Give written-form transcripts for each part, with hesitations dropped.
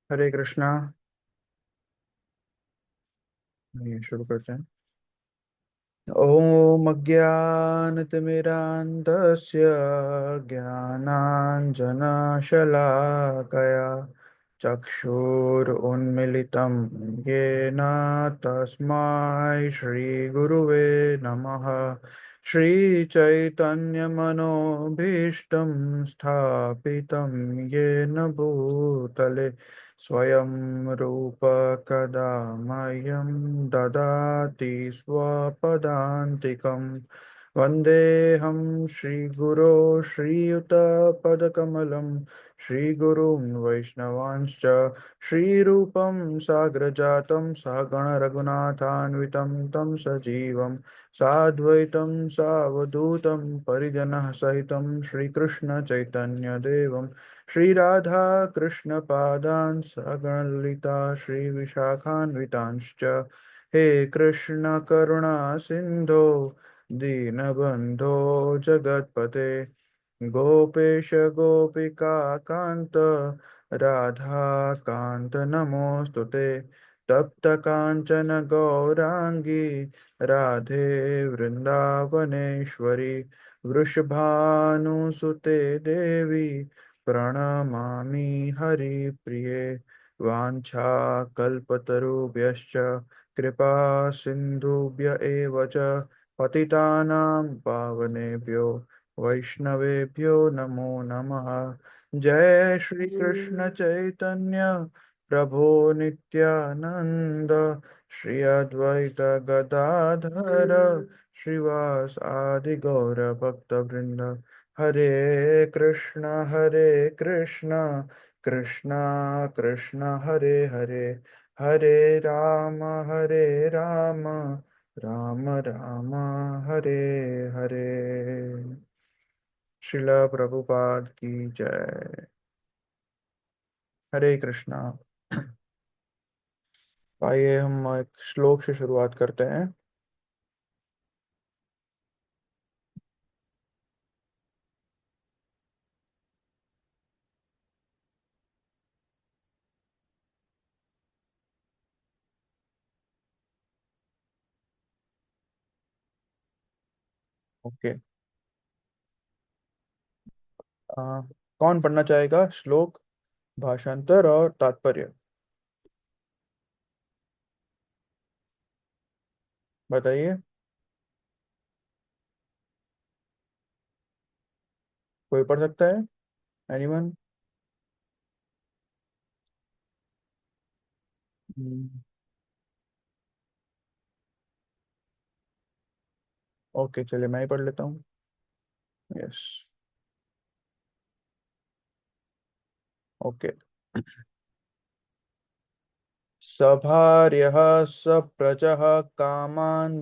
हरे कृष्णा। ये शुरू करते हैं। ओम अज्ञानतिमिरान्धस्य ज्ञानाञ्जनशलाकया चक्षुरुन्मिलितं येन तस्मै श्रीगुरुवे नमः। श्रीचैतन्यमनोभीष्टं स्थापितं येन भूतले स्वयं रूप कदा मह्यं ददाति स्वपदान्तिकम्। वन्देऽहं श्रीगुरो श्रीयुतपदकमलं श्रीगुरून् वैष्णवांश्च श्रीरूपं साग्रजातं सहगणरघुनाथान्वितं तं सजीवं साद्वैतं सावधूतं परिजनः सहितं श्रीकृष्णचैतन्यदेवं श्रीराधा कृष्णपादान् सगणललिता श्रीविशाखान्वितांश्च। हे कृष्ण करुणा सिन्धो दीनबन्धो जगत्पते गोपेश गोपिका कान्त राधा कान्त नमोऽस्तुते। तप्त काञ्चन गौराङ्गी राधे वृन्दावनेश्वरी वृषभानुसुते देवी प्रणमामि हरिप्रिये। वाञ्छाकल्पतरुभ्यश्च कृपा सिन्धुभ्य एव च पतितानां पावनेभ्यो वैष्णवेभ्यो नमो नमः। जय श्री कृष्ण चैतन्य प्रभो नित्यानंद श्री अद्वैत गदाधर श्रीवास आदि गौर भक्त वृंद। हरे कृष्ण कृष्ण कृष्ण हरे हरे, हरे राम राम राम हरे हरे। श्रीला प्रभुपाद की जय। हरे कृष्णा। आइए हम एक श्लोक से शुरुआत करते हैं। ओके। आ, कौन पढ़ना चाहेगा श्लोक, भाषांतर और तात्पर्य? बताइए। कोई पढ़ सकता है? एनीवन? ओके, चलिए मैं ही पढ़ लेता हूँ। यस। ओके। सभार्यः सप्रजः कामान्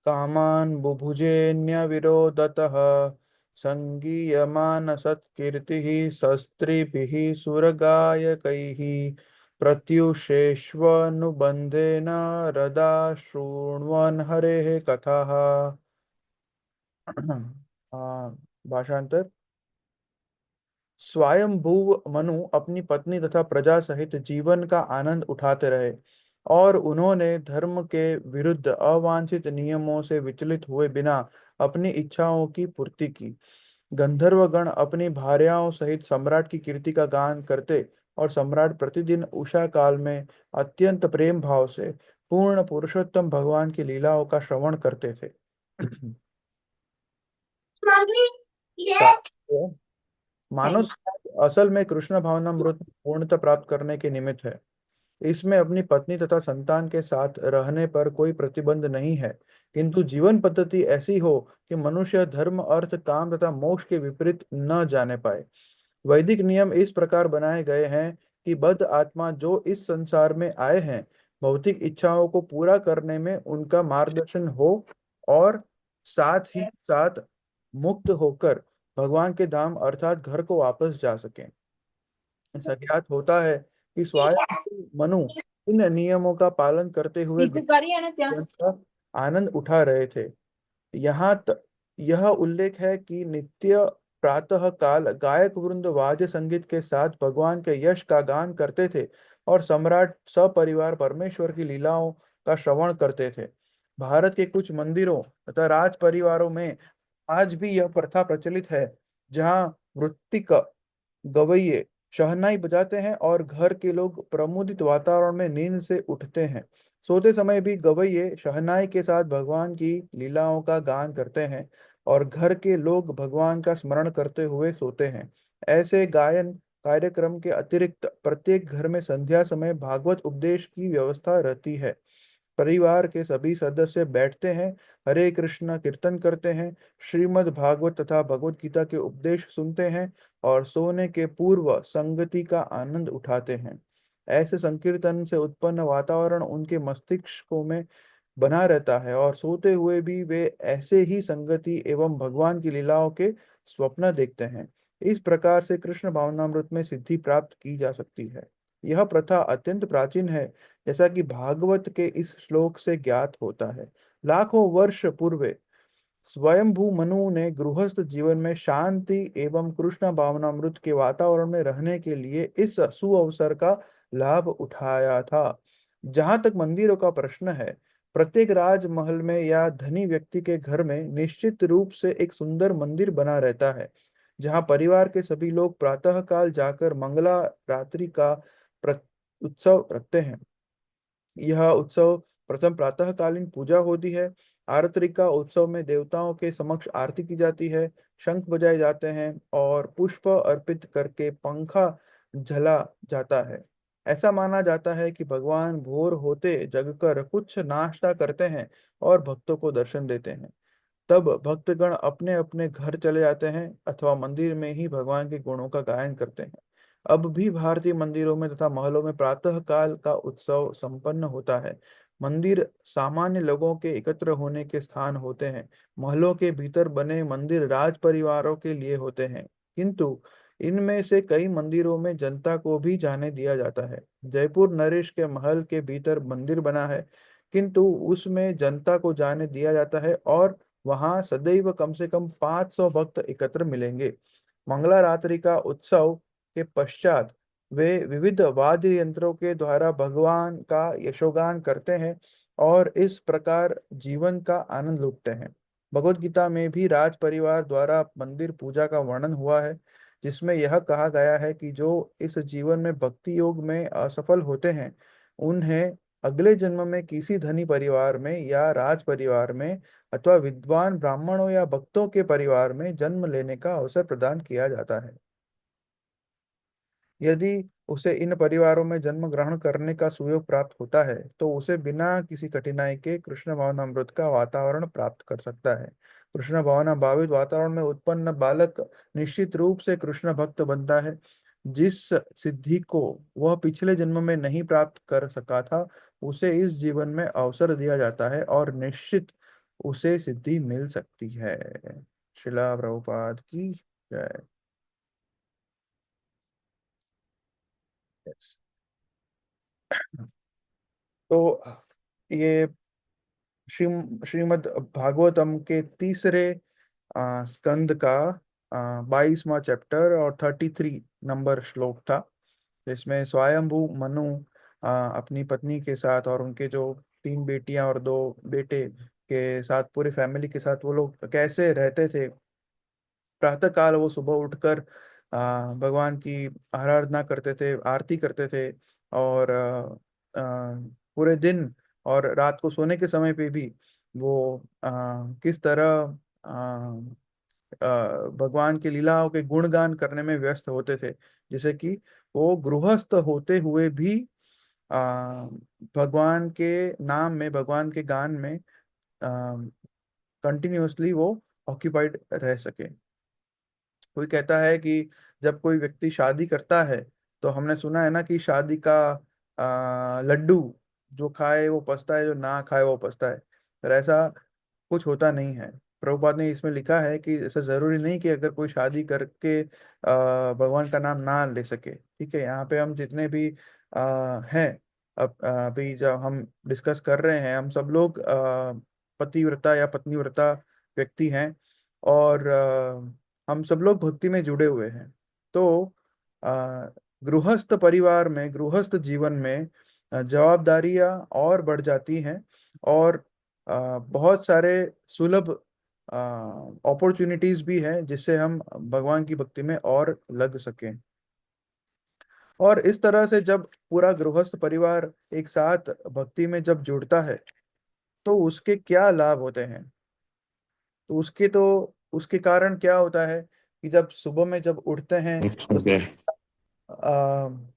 कामान् बुभुजेऽन्यविरोधतः सङ्गीयमानसत्कीर्तिः शस्त्रिभिः सुरगायकैः प्रत्युषेष्वनुबन्धेन रदा शृण्वन् हरेः कथाः। भाषांतर। स्वयंभुव मनु अपनी पत्नी तथा प्रजा सहित जीवन का आनंद उठाते रहे और उन्होंने धर्म के विरुद्ध अवांछित नियमों से विचलित हुए बिना अपनी इच्छाओं की पूर्ति की। गंधर्वगण अपनी भार्याओं सहित सम्राट की कीर्ति का गान करते और सम्राट प्रतिदिन उषा काल में अत्यंत प्रेम भाव से पूर्ण पुरुषोत्तम भगवान की लीलाओं का श्रवण करते थे। मानव समाज असल में कृष्ण भावनामृत पूर्णता प्राप्त करने के निमित्त है। इसमें अपनी पत्नी तथा संतान के साथ रहने पर कोई प्रतिबंध नहीं है, किंतु जीवन पद्धति ऐसी हो कि मनुष्य धर्म अर्थ काम तथा मोक्ष के विपरीत न जाने पाए। वैदिक नियम इस प्रकार बनाए गए हैं कि बद्ध आत्मा जो इस संसार में आए हैं, भौतिक इच्छाओं को पूरा करने में उनका मार्गदर्शन हो और साथ ही साथ मुक्त होकर भगवान के धाम अर्थात घर को वापस जा सकें। ऐसा ज्ञात होता है कि स्वयं मनु इन नियमों का पालन करते हुए जीवन का आनंद उठा रहे थे। यहाँ यह उल्लेख है कि नित्य प्रातः काल गायक वृंद वाद्य संगीत के साथ भगवान के यश का गान करते थे और सम्राट सपरिवार परमेश्वर की लीलाओं का श्रवण करते थे। भारत के कुछ मंदिरों तथा राज परिवारों में आज भी यह प्रथा प्रचलित है, जहाँ वृत्तिक गवैये शहनाई बजाते हैं और घर के लोग प्रमुदित वातावरण में नींद से उठते हैं। सोते समय भी गवैये शहनाई के साथ भगवान की लीलाओं का गान करते हैं और घर के लोग भगवान का स्मरण करते हुए सोते हैं। ऐसे गायन कार्यक्रम के अतिरिक्त प्रत्येक घर में संध्या समय भागवत उपदेश की व्यवस्था रहती है। परिवार के सभी सदस्य बैठते हैं, हरे कृष्ण कीर्तन करते हैं, श्रीमद् भागवत तथा भगवत गीता के उपदेश सुनते हैं और सोने के पूर्व संगति का आनंद उठाते हैं। ऐसे संकीर्तन से उत्पन्न वातावरण उनके मस्तिष्कों में बना रहता है और सोते हुए भी वे ऐसे ही संगति एवं भगवान की लीलाओं के स्वप्न देखते हैं। इस प्रकार से कृष्ण भावनामृत में सिद्धि प्राप्त की जा सकती है। यह प्रथा अत्यंत प्राचीन है, जैसा कि भागवत के इस श्लोक से ज्ञात होता है। लाखों वर्ष पूर्व स्वयंभू मनु ने गृहस्थ जीवन में शांति एवं कृष्ण भावनामृत के वातावरण में रहने के लिए इस सुअवसर का लाभ उठाया था। जहां तक मंदिरों का प्रश्न है, प्रत्येक राजमहल में या धनी व्यक्ति के घर में निश्चित रूप से एक सुंदर मंदिर बना रहता है, जहां परिवार के सभी लोग प्रातःकाल जाकर मंगला रात्रि का उत्सव रखते हैं। यह उत्सव प्रथम प्रातःकालीन पूजा होती है। आरती का उत्सव में देवताओं के समक्ष आरती की जाती है, शंख बजाए जाते हैं और पुष्प अर्पित करके पंखा झला जाता है। ऐसा माना जाता है कि भगवान भोर होते जगकर कुछ नाश्ता करते हैं और भक्तों को दर्शन देते हैं। तब भक्तगण अपने अपने घर चले जाते हैं अथवा मंदिर में ही भगवान के गुणों का गायन करते हैं। अब भी भारतीय मंदिरों में तथा महलों में प्रातः काल का उत्सव संपन्न होता है। मंदिर सामान्य लोगों के एकत्र होने के स्थान होते हैं। महलों के भीतर बने मंदिर राज परिवारों के लिए होते हैं, किंतु इनमें से कई मंदिरों में जनता को भी जाने दिया जाता है। जयपुर नरेश के महल के भीतर मंदिर बना है, किंतु उसमें जनता को जाने दिया जाता है और वहां सदैव कम से कम 500 भक्त एकत्र मिलेंगे। मंगला रात्रि का उत्सव के पश्चात वे विविध वाद्य यंत्रों के द्वारा भगवान का यशोगान करते हैं और इस प्रकार जीवन का आनंद लूटते हैं। भगवत गीता में भी राज परिवार द्वारा मंदिर पूजा का वर्णन हुआ है, जिसमें यह कहा गया है कि जो इस जीवन में भक्ति योग में असफल होते हैं, उन्हें अगले जन्म में किसी धनी परिवार में या राज परिवार में अथवा विद्वान ब्राह्मणों या भक्तों के परिवार में जन्म लेने का अवसर प्रदान किया जाता है। यदि उसे इन परिवारों में जन्म ग्रहण करने का सुयोग प्राप्त होता है, तो उसे बिना किसी कठिनाई के कृष्ण भावनामृत का वातावरण प्राप्त कर सकता है। कृष्ण भावना भावित वातावरण में उत्पन्न बालक निश्चित रूप से कृष्ण भक्त बनता है। जिस सिद्धि को वह पिछले जन्म में नहीं प्राप्त कर सका था, उसे इस जीवन में अवसर दिया जाता है और निश्चित उसे सिद्धि मिल सकती है। शिला प्रभुपाद की जय। Yes. तो ये श्रीमद् भागवतम के तीसरे स्कंद का 22वां चैप्टर और 33 नंबर श्लोक था, जिसमें स्वयंभू मनु अपनी पत्नी के साथ और उनके जो 3 बेटियां और 2 बेटे के साथ पूरी फैमिली के साथ वो लोग कैसे रहते थे। प्रातः काल वो सुबह उठकर भगवान की आराधना करते थे, आरती करते थे और पूरे दिन और रात को सोने के समय पे भी वो किस तरह भगवान की लीलाओं के गुणगान करने में व्यस्त होते थे, जैसे कि वो गृहस्थ होते हुए भी भगवान के नाम में, भगवान के गान में कंटिन्यूअसली वो ऑक्यूपाइड रह सके। कोई कहता है कि जब कोई व्यक्ति शादी करता है, तो हमने सुना है ना कि शादी का लड्डू जो खाए वो पछता है, जो ना खाए वो पछता है। पर ऐसा कुछ होता नहीं है। प्रभुपाद ने इसमें लिखा है कि ऐसा जरूरी नहीं कि अगर कोई शादी करके भगवान का नाम ना ले सके। ठीक है, यहाँ पे हम जितने भी हैं, अब अभी जब हम डिस्कस कर रहे हैं, हम सब लोग पतिव्रता या पत्नीव्रता व्यक्ति हैं और हम सब लोग भक्ति में जुड़े हुए हैं। तो आ, गृहस्थ परिवार में, गृहस्थ जीवन में जवाबदारियां और बढ़ जाती हैं, और बहुत सारे सुलभ अपॉर्चुनिटीज भी हैं जिससे हम भगवान की भक्ति में और लग सकें। और इस तरह से जब पूरा गृहस्थ परिवार एक साथ भक्ति में जब जुड़ता है, तो उसके क्या लाभ होते हैं। तो उसके कारण क्या होता है कि जब सुबह में जब उठते हैं तो ओके।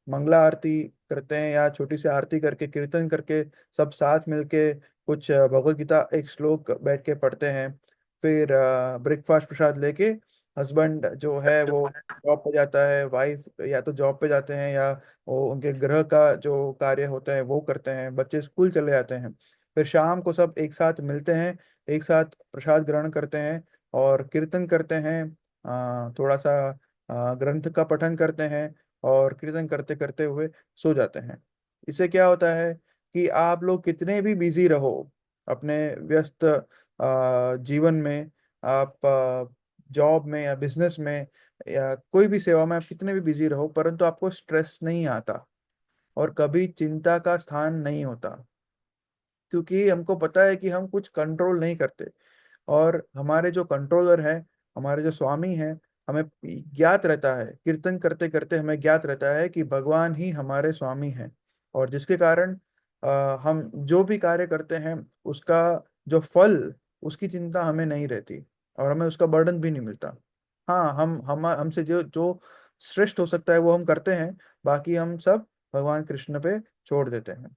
मंगला आरती करते हैं, या छोटी सी आरती करके, कीर्तन करके, सब साथ मिलके कुछ भगवत गीता एक श्लोक बैठ के पढ़ते हैं। फिर ब्रेकफास्ट प्रसाद लेके हस्बैंड जो है वो जॉब पे जाता है, वाइफ या तो जॉब पे जाते हैं, या वो उनके गृह का जो कार्य होता है वो करते हैं, बच्चे स्कूल चले जाते हैं। फिर शाम को सब एक साथ मिलते हैं, एक साथ प्रसाद ग्रहण करते हैं और कीर्तन करते हैं, थोड़ा सा ग्रंथ का पठन करते हैं, और कीर्तन करते करते हुए सो जाते हैं। इससे क्या होता है कि आप लोग कितने भी बिजी रहो अपने व्यस्त जीवन में, आप जॉब में या बिजनेस में या कोई भी सेवा में आप कितने भी बिजी रहो, परंतु आपको स्ट्रेस नहीं आता और कभी चिंता का स्थान नहीं होता, क्योंकि हमको पता है कि हम कुछ कंट्रोल नहीं करते। और हमारे जो कंट्रोलर हैं, हमारे जो स्वामी हैं, हमें ज्ञात रहता है, कीर्तन करते करते हमें ज्ञात रहता है कि भगवान ही हमारे स्वामी हैं। और जिसके कारण हम जो भी कार्य करते हैं उसका जो फल, उसकी चिंता हमें नहीं रहती, और हमें उसका बर्डन भी नहीं मिलता। हाँ, हम हमसे जो जो श्रेष्ठ हो सकता है वो हम करते हैं, बाकी हम सब भगवान कृष्ण पे छोड़ देते हैं।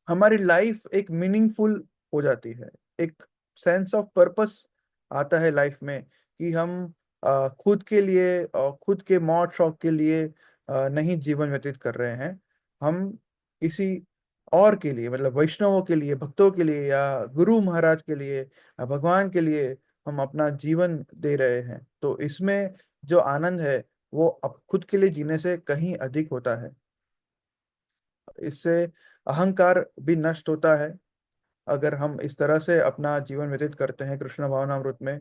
हमारी लाइफ एक मीनिंगफुल हो जाती है, एक सेंस ऑफ पर्पस आता है लाइफ में, कि हम खुद के लिए और खुद के मौज शौक के लिए नहीं जीवन व्यतीत कर रहे हैं। हम किसी और के लिए, मतलब वैष्णवों के लिए, भक्तों के लिए, या गुरु महाराज के लिए, या भगवान के लिए हम अपना जीवन दे रहे हैं। तो इसमें जो आनंद है वो अब खुद के लिए जीने से कहीं अधिक होता है। इससे अहंकार भी नष्ट होता है अगर हम इस तरह से अपना जीवन व्यतीत करते हैं कृष्ण भावनामृत में।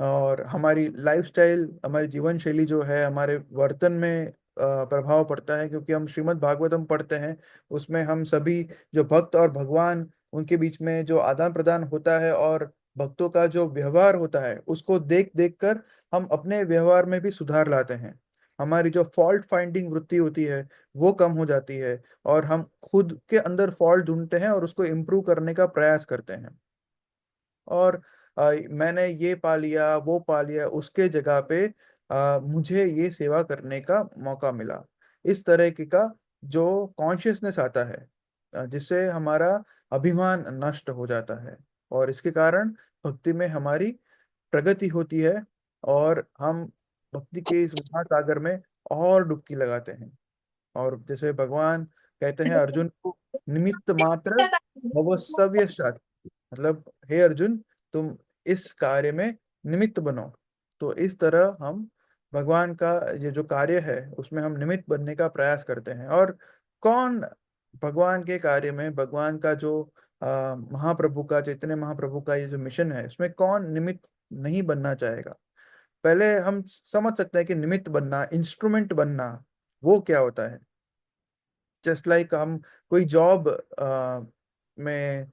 और हमारी लाइफस्टाइल, हमारी जीवन शैली जो है, हमारे वर्तन में प्रभाव पड़ता है, क्योंकि हम श्रीमद् भागवतम पढ़ते हैं। उसमें हम सभी जो भक्त और भगवान, उनके बीच में जो आदान प्रदान होता है और भक्तों का जो व्यवहार होता है, उसको देख देख कर हम अपने व्यवहार में भी सुधार लाते हैं। हमारी जो फॉल्ट फाइंडिंग वृत्ति होती है वो कम हो जाती है, और हम खुद के अंदर फॉल्ट ढूंढते हैं और उसको इम्प्रूव करने का प्रयास करते हैं। और मैंने ये पा लिया, वो पा लिया, उसके जगह पे मुझे ये सेवा करने का मौका मिला, इस तरह की का जो कॉन्शियसनेस आता है, जिससे हमारा अभिमान नष्ट हो जाता है। और इसके कारण भक्ति में हमारी प्रगति होती है, और हम भक्ति के इस महासागर में और डुबकी लगाते हैं। और जैसे भगवान कहते हैं अर्जुन को, निमित्त मात्र भव सव्य, मतलब हे अर्जुन, तुम इस कार्य में निमित्त बनो। तो इस तरह हम भगवान का ये जो कार्य है उसमें हम निमित्त बनने का प्रयास करते हैं। और कौन भगवान के कार्य में, भगवान का जो महाप्रभु का, चैतन्य महाप्रभु का ये जो मिशन है, इसमें कौन निमित्त नहीं बनना चाहेगा। पहले हम समझ सकते हैं कि निमित्त बनना, इंस्ट्रूमेंट बनना, वो क्या होता है। जस्ट लाइक हम कोई जॉब में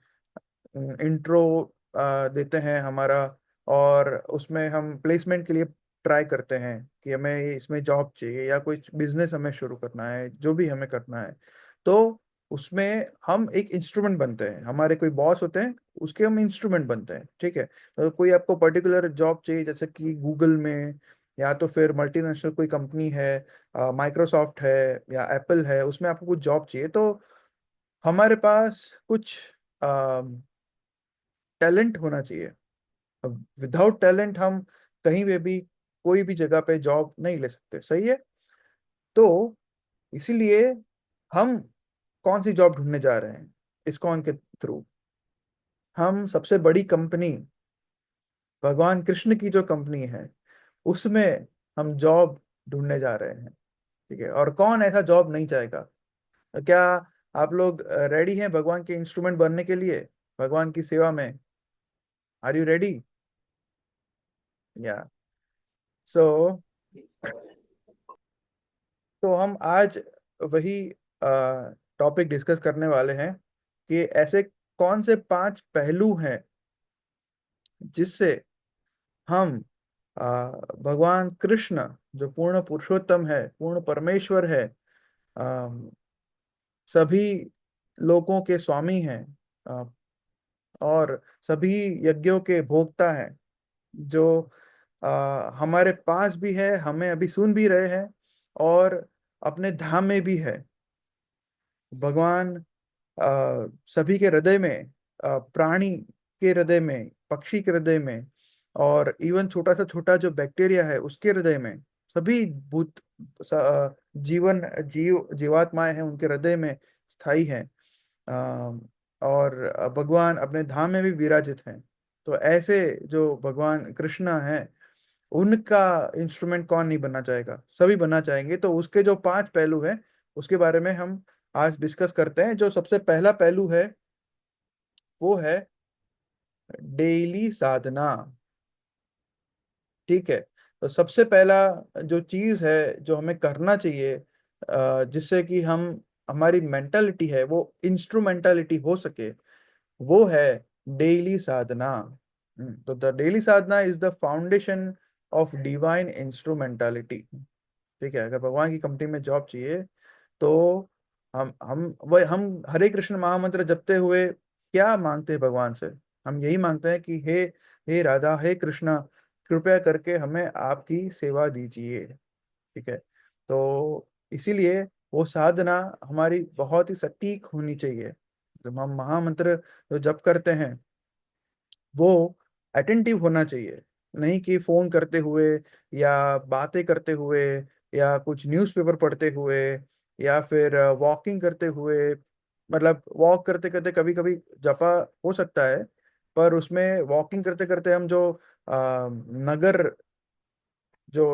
इंट्रो देते हैं हमारा, और उसमें हम प्लेसमेंट के लिए ट्राई करते हैं कि हमें इसमें जॉब चाहिए, या कोई बिजनेस हमें शुरू करना है, जो भी हमें करना है। तो उसमें हम एक इंस्ट्रूमेंट बनते हैं, हमारे कोई बॉस होते हैं, उसके हम इंस्ट्रूमेंट बनते हैं, ठीक है। तो कोई आपको पर्टिकुलर जॉब चाहिए, जैसे कि गूगल में, या तो फिर मल्टीनेशनल कोई कंपनी है, माइक्रोसॉफ्ट है या एप्पल है, उसमें आपको कुछ जॉब चाहिए, तो हमारे पास कुछ टैलेंट होना चाहिए। अब विदाउट टैलेंट हम कहीं पे भी, कोई भी जगह पे जॉब नहीं ले सकते, सही है। तो इसीलिए हम कौन सी जॉब ढूंढने जा रहे हैं इस्कॉन के थ्रू। हम सबसे बड़ी कंपनी, भगवान कृष्ण की जो कंपनी है, उसमें हम जॉब ढूंढने जा रहे हैं, ठीक है। और कौन ऐसा जॉब नहीं चाहेगा। क्या आप लोग रेडी हैं भगवान के इंस्ट्रूमेंट बनने के लिए, भगवान की सेवा में? Are you ready? या सो तो हम आज वही टॉपिक डिस्कस करने वाले हैं कि ऐसे कौन से 5 पहलू हैं जिससे हम भगवान कृष्ण, जो पूर्ण पुरुषोत्तम है, पूर्ण परमेश्वर है, आ, सभी लोगों के स्वामी हैं, आ, और सभी यज्ञों के भोक्ता हैं, जो हमारे पास भी है, हमें अभी सुन भी रहे हैं, और अपने धाम में भी है। भगवान सभी के हृदय में, प्राणी के हृदय में, पक्षी के हृदय में, और इवन छोटा सा छोटा जो बैक्टीरिया है उसके हृदय में, सभी भूत जीवन जीवात्माएं हैं उनके हृदय में स्थायी हैं। और भगवान अपने धाम में भी विराजित हैं। तो ऐसे जो भगवान कृष्ण हैं, उनका इंस्ट्रूमेंट कौन नहीं बनना चाहेगा, सभी बनना चाहेंगे। तो उसके जो 5 पहलू हैं उसके बारे में हम आज डिस्कस करते हैं। जो सबसे पहला पहलू है वो है डेली साधना। ठीक है। तो सबसे पहला जो चीज है जो हमें करना चाहिए, जिससे कि हम हमारी मेंटालिटी है वो इंस्ट्रूमेंटालिटी हो सके, वो है डेली साधना। तो the daily Sadhana is the foundation of divine instrumentality. ठीक है। अगर भगवान की कंपनी में जॉब चाहिए तो हम हरे कृष्ण महामंत्र जपते हुए क्या मांगते हैं भगवान से? हम यही मांगते हैं कि हे हे राधा, हे कृष्णा, कृपया करके हमें आपकी सेवा दीजिए। ठीक है। तो इसीलिए वो साधना हमारी बहुत ही सटीक होनी चाहिए। जब हम महामंत्र जो जप करते हैं वो अटेंटिव होना चाहिए, नहीं कि फोन करते हुए, या बातें करते हुए, या कुछ न्यूज़पेपर पढ़ते हुए, या फिर वॉकिंग करते हुए। मतलब वॉक करते करते कभी कभी जपा हो सकता है, पर उसमें वॉकिंग करते करते हम जो नगर जो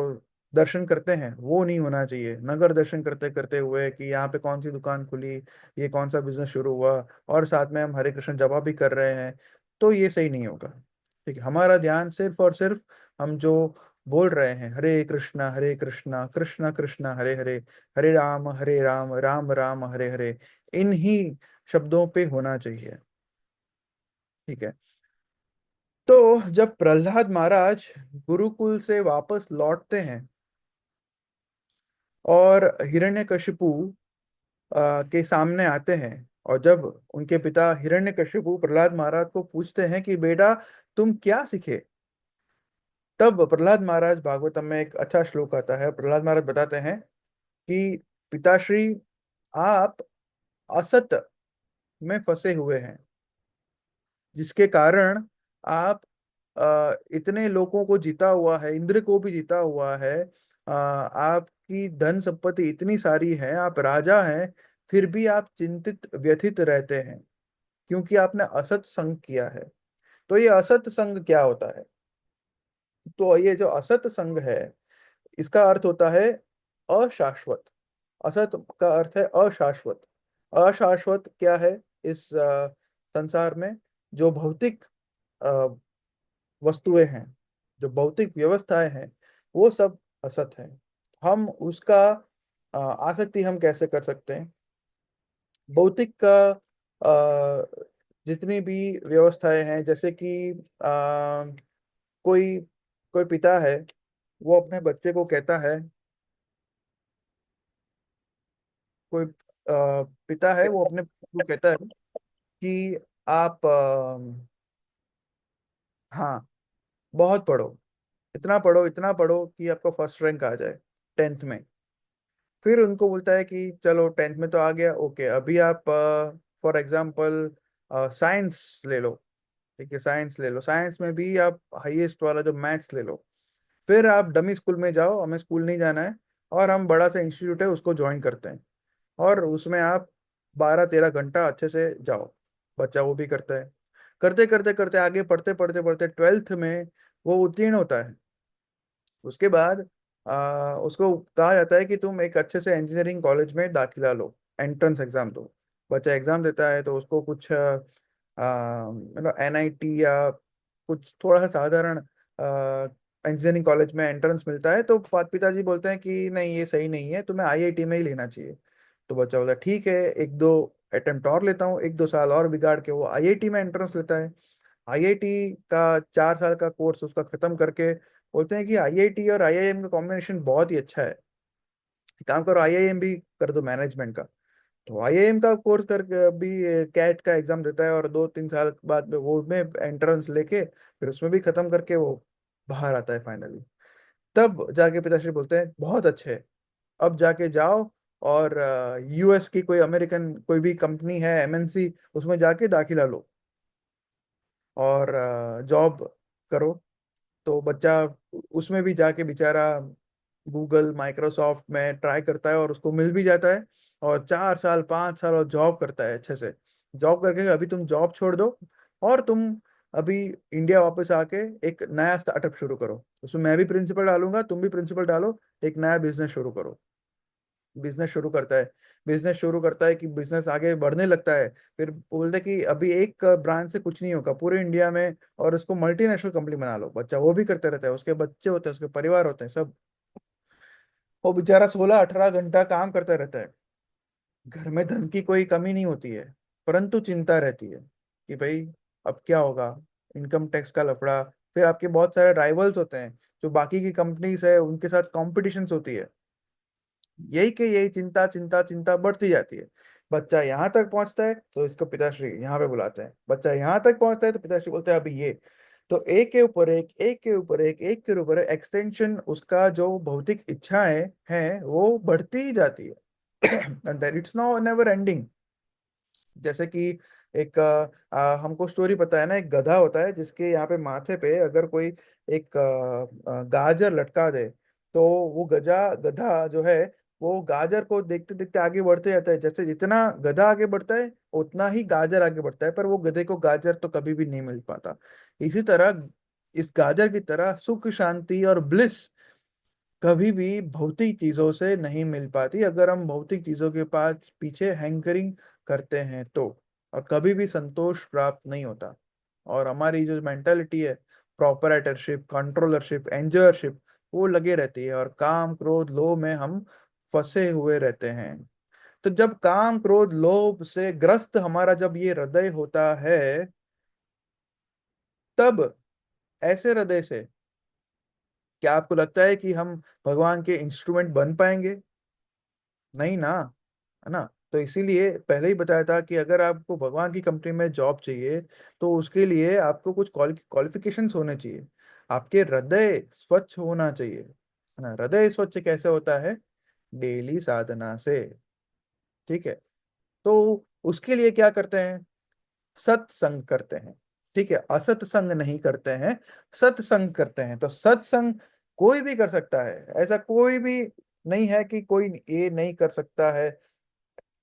दर्शन करते हैं वो नहीं होना चाहिए। नगर दर्शन करते करते हुए कि यहाँ पे कौन सी दुकान खुली, ये कौन सा बिजनेस शुरू हुआ, और साथ में हम हरे कृष्ण जपा भी कर रहे हैं, तो ये सही नहीं होगा। ठीक है। हमारा ध्यान सिर्फ और सिर्फ हम जो बोल रहे हैं, हरे कृष्णा कृष्णा कृष्णा हरे हरे, हरे राम राम राम हरे हरे, इन्हीं शब्दों पे होना चाहिए। ठीक है। तो जब प्रहलाद महाराज गुरुकुल से वापस लौटते हैं और हिरण्यकशिपु के सामने आते हैं, और जब उनके पिता हिरण्यकशिपु प्रहलाद महाराज को पूछते हैं कि बेटा तुम क्या सीखे, तब प्रहलाद महाराज, भागवतम में एक अच्छा श्लोक आता है, प्रहलाद महाराज बताते हैं कि पिताश्री, आप असत में फंसे हुए हैं, जिसके कारण आप इतने लोगों को जीता हुआ है, इंद्र को भी जीता हुआ है, आपकी धन संपत्ति इतनी सारी है, आप राजा हैं, फिर भी आप चिंतित व्यथित रहते हैं क्योंकि आपने असत संग किया है। तो ये असत संग क्या होता है? तो ये जो असत संग है, इसका अर्थ होता है अशाश्वत। असत का अर्थ है अशाश्वत। अशाश्वत क्या है इस संसार में? जो भौतिक अ, वस्तुएं हैं, जो भौतिक व्यवस्थाएं हैं, वो सब असत है। हम उसका आसक्ति हम कैसे कर सकते हैं? भौतिक का जितनी भी व्यवस्थाएं हैं, जैसे कि कोई कोई पिता है, वो अपने बच्चे को कहता है, कोई पिता है वो अपने बच्चे को कहता है कि आप हाँ, बहुत पढ़ो, इतना पढ़ो इतना पढ़ो कि आपको फर्स्ट रैंक आ जाए 10th में। फिर उनको बोलता है कि चलो 10th में तो आ गया, ओके, अभी आप फॉर एग्जांपल साइंस ले लो। ठीक है, साइंस ले लो, साइंस में भी आप हाईएस्ट वाला जो मैथ्स ले लो। फिर आप डमी स्कूल में जाओ, हमें स्कूल नहीं जाना है, और हम बड़ा सा इंस्टीट्यूट है उसको ज्वाइन करते हैं, और उसमें आप 12-13 घंटा अच्छे से जाओ। बच्चा वो भी करता है। करते करते करते आगे पढ़ते पढ़ते पढ़ते 12th में वो उत्तीर्ण होता है। उसके बाद उसको कहा जाता है कि तुम एक अच्छे से इंजीनियरिंग कॉलेज में दाखिला लो, एंट्रेंस एग्जाम दो। बच्चा एग्जाम देता है तो उसको कुछ मतलब एनआईटी या कुछ थोड़ा सा साधारण इंजीनियरिंग कॉलेज में एंट्रेंस मिलता है, तो पिताजी बोलते हैं कि नहीं ये सही नहीं है, तुम्हें आईआईटी में ही लेना चाहिए। तो बच्चा बोलता है ठीक है, एक दो अटेम्प्ट और लेता हूँ, एक दो साल और बिगाड़ के वो आईआईटी में एंट्रेंस लेता है। आईआईटी का 4 साल का कोर्स उसका खत्म करके बोलते हैं कि आईआईटी और आईआईएम का कॉम्बिनेशन बहुत ही अच्छा है, एक काम करो आईआईएम भी कर दो मैनेजमेंट का। तो आईआईएम का कोर्स करके अभी कैट का एग्जाम देता है, और 2-3 साल बाद में वो में एंट्रेंस लेके फिर उसमें भी खत्म करके वो बाहर आता है फाइनली। तब जाके पिताश्री बोलते हैं बहुत अच्छे, अब जाके जाओ और यूएस की कोई अमेरिकन कोई भी कंपनी है एमएनसी, उसमें जाके दाखिला लो और जॉब करो। तो बच्चा उसमें भी जाके बेचारा गूगल माइक्रोसॉफ्ट में ट्राई करता है और उसको मिल भी जाता है, और 4 साल 5 साल और जॉब करता है अच्छे से। जॉब करके अभी तुम जॉब छोड़ दो और तुम अभी इंडिया वापस आके एक नया स्टार्टअप शुरू करो, उसमें मैं भी प्रिंसिपल डालूंगा, तुम भी प्रिंसिपल डालो, एक नया बिजनेस शुरू करो। बिजनेस शुरू करता है। बिजनेस शुरू करता है कि बिजनेस आगे बढ़ने लगता है। फिर बोलते हैं कि अभी एक ब्रांच से कुछ नहीं होगा पूरे इंडिया में, और उसको मल्टीनेशनल कंपनी बना लो। बच्चा वो भी करते रहता है, उसके बच्चे होते हैं, उसके परिवार होते हैं सब। वो बेचारा 16-18 घंटा काम करता रहता है। घर में धन की कोई कमी नहीं होती है, परंतु चिंता रहती है कि भाई अब क्या होगा, इनकम टैक्स का लफड़ा। फिर आपके बहुत सारे राइवल्स होते हैं, जो बाकी की कंपनीज है उनके साथ कॉम्पिटिशन होती है। यही के यही चिंता चिंता चिंता बढ़ती जाती है। बच्चा यहाँ तक पहुंचता है तो इसको पिताश्री यहाँ पे बुलाते हैं, बच्चा यहाँ तक पहुंचता है तो पिताश्री बोलते हैं अभी ये। तो एक के ऊपर एक, एक के ऊपर एक, एक के ऊपर एक्सटेंशन, उसका जो भौतिक इच्छाएं हैं वो बढ़ती ही जाती है। And that it's no never ending. जैसे कि एक हमको स्टोरी पता है ना, एक गधा होता है जिसके यहाँ पे माथे पे अगर कोई एक गाजर लटका दे, तो वो गधा जो है वो गाजर को देखते देखते आगे बढ़ते जाता है। जैसे जितना गधा आगे बढ़ता है उतना ही गाजर आगे बढ़ता है, पर वो गधे को गाजर तो कभी भी नहीं मिल पाता। इसी तरह इस गाजर की तरह सुख शांति और ब्लिस कभी भी भौतिक चीजों से नहीं मिल पाती, अगर हम भौतिक चीजों के पास पीछे हैंकरिंग करते हैं तो। और कभी भी संतोष प्राप्त नहीं होता। और हमारी जो मेंटालिटी है, प्रोपराइटरशिप, कंट्रोलरशिप, एंजॉयरशिप, वो लगे रहती है, और काम क्रोध लोभ में हम फंसे हुए रहते हैं। तो जब काम क्रोध लोभ से ग्रस्त हमारा जब ये हृदय होता है, तब ऐसे हृदय से क्या आपको लगता है कि हम भगवान के इंस्ट्रूमेंट बन पाएंगे? नहीं ना, है ना। तो इसीलिए पहले ही बताया था कि अगर आपको भगवान की कंपनी में जॉब चाहिए, तो उसके लिए आपको कुछ क्वालिफिकेशंस होने चाहिए। आपके हृदय स्वच्छ होना चाहिए, है ना। हृदय स्वच्छ कैसे होता है? डेली साधना से। ठीक है। तो उसके लिए क्या करते हैं? सत्संग करते हैं। ठीक है, असत्संग नहीं करते हैं, सत्संग करते हैं। तो सत्संग कोई भी कर सकता है, ऐसा कोई भी नहीं है कि कोई ये नहीं कर सकता है।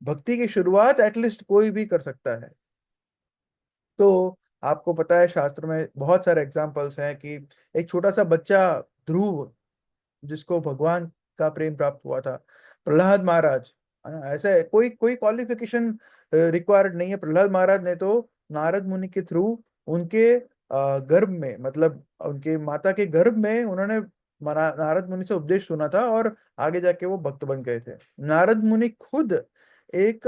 भक्ति की शुरुआत एटलीस्ट कोई भी कर सकता है। तो आपको पता है शास्त्र में बहुत सारे एग्जाम्पल्स हैं कि एक छोटा सा बच्चा ध्रुव, जिसको भगवान का प्रेम प्राप्त हुआ था, प्रहलाद महाराज, है ना। ऐसे कोई कोई क्वालिफिकेशन रिक्वायर्ड नहीं है। प्रहलाद महाराज ने तो नारद मुनि के थ्रू उनके गर्भ में, मतलब उनके माता के गर्भ में उन्होंने नारद मुनि से उपदेश सुना था, और आगे जाके वो भक्त बन गए थे। नारद मुनि खुद एक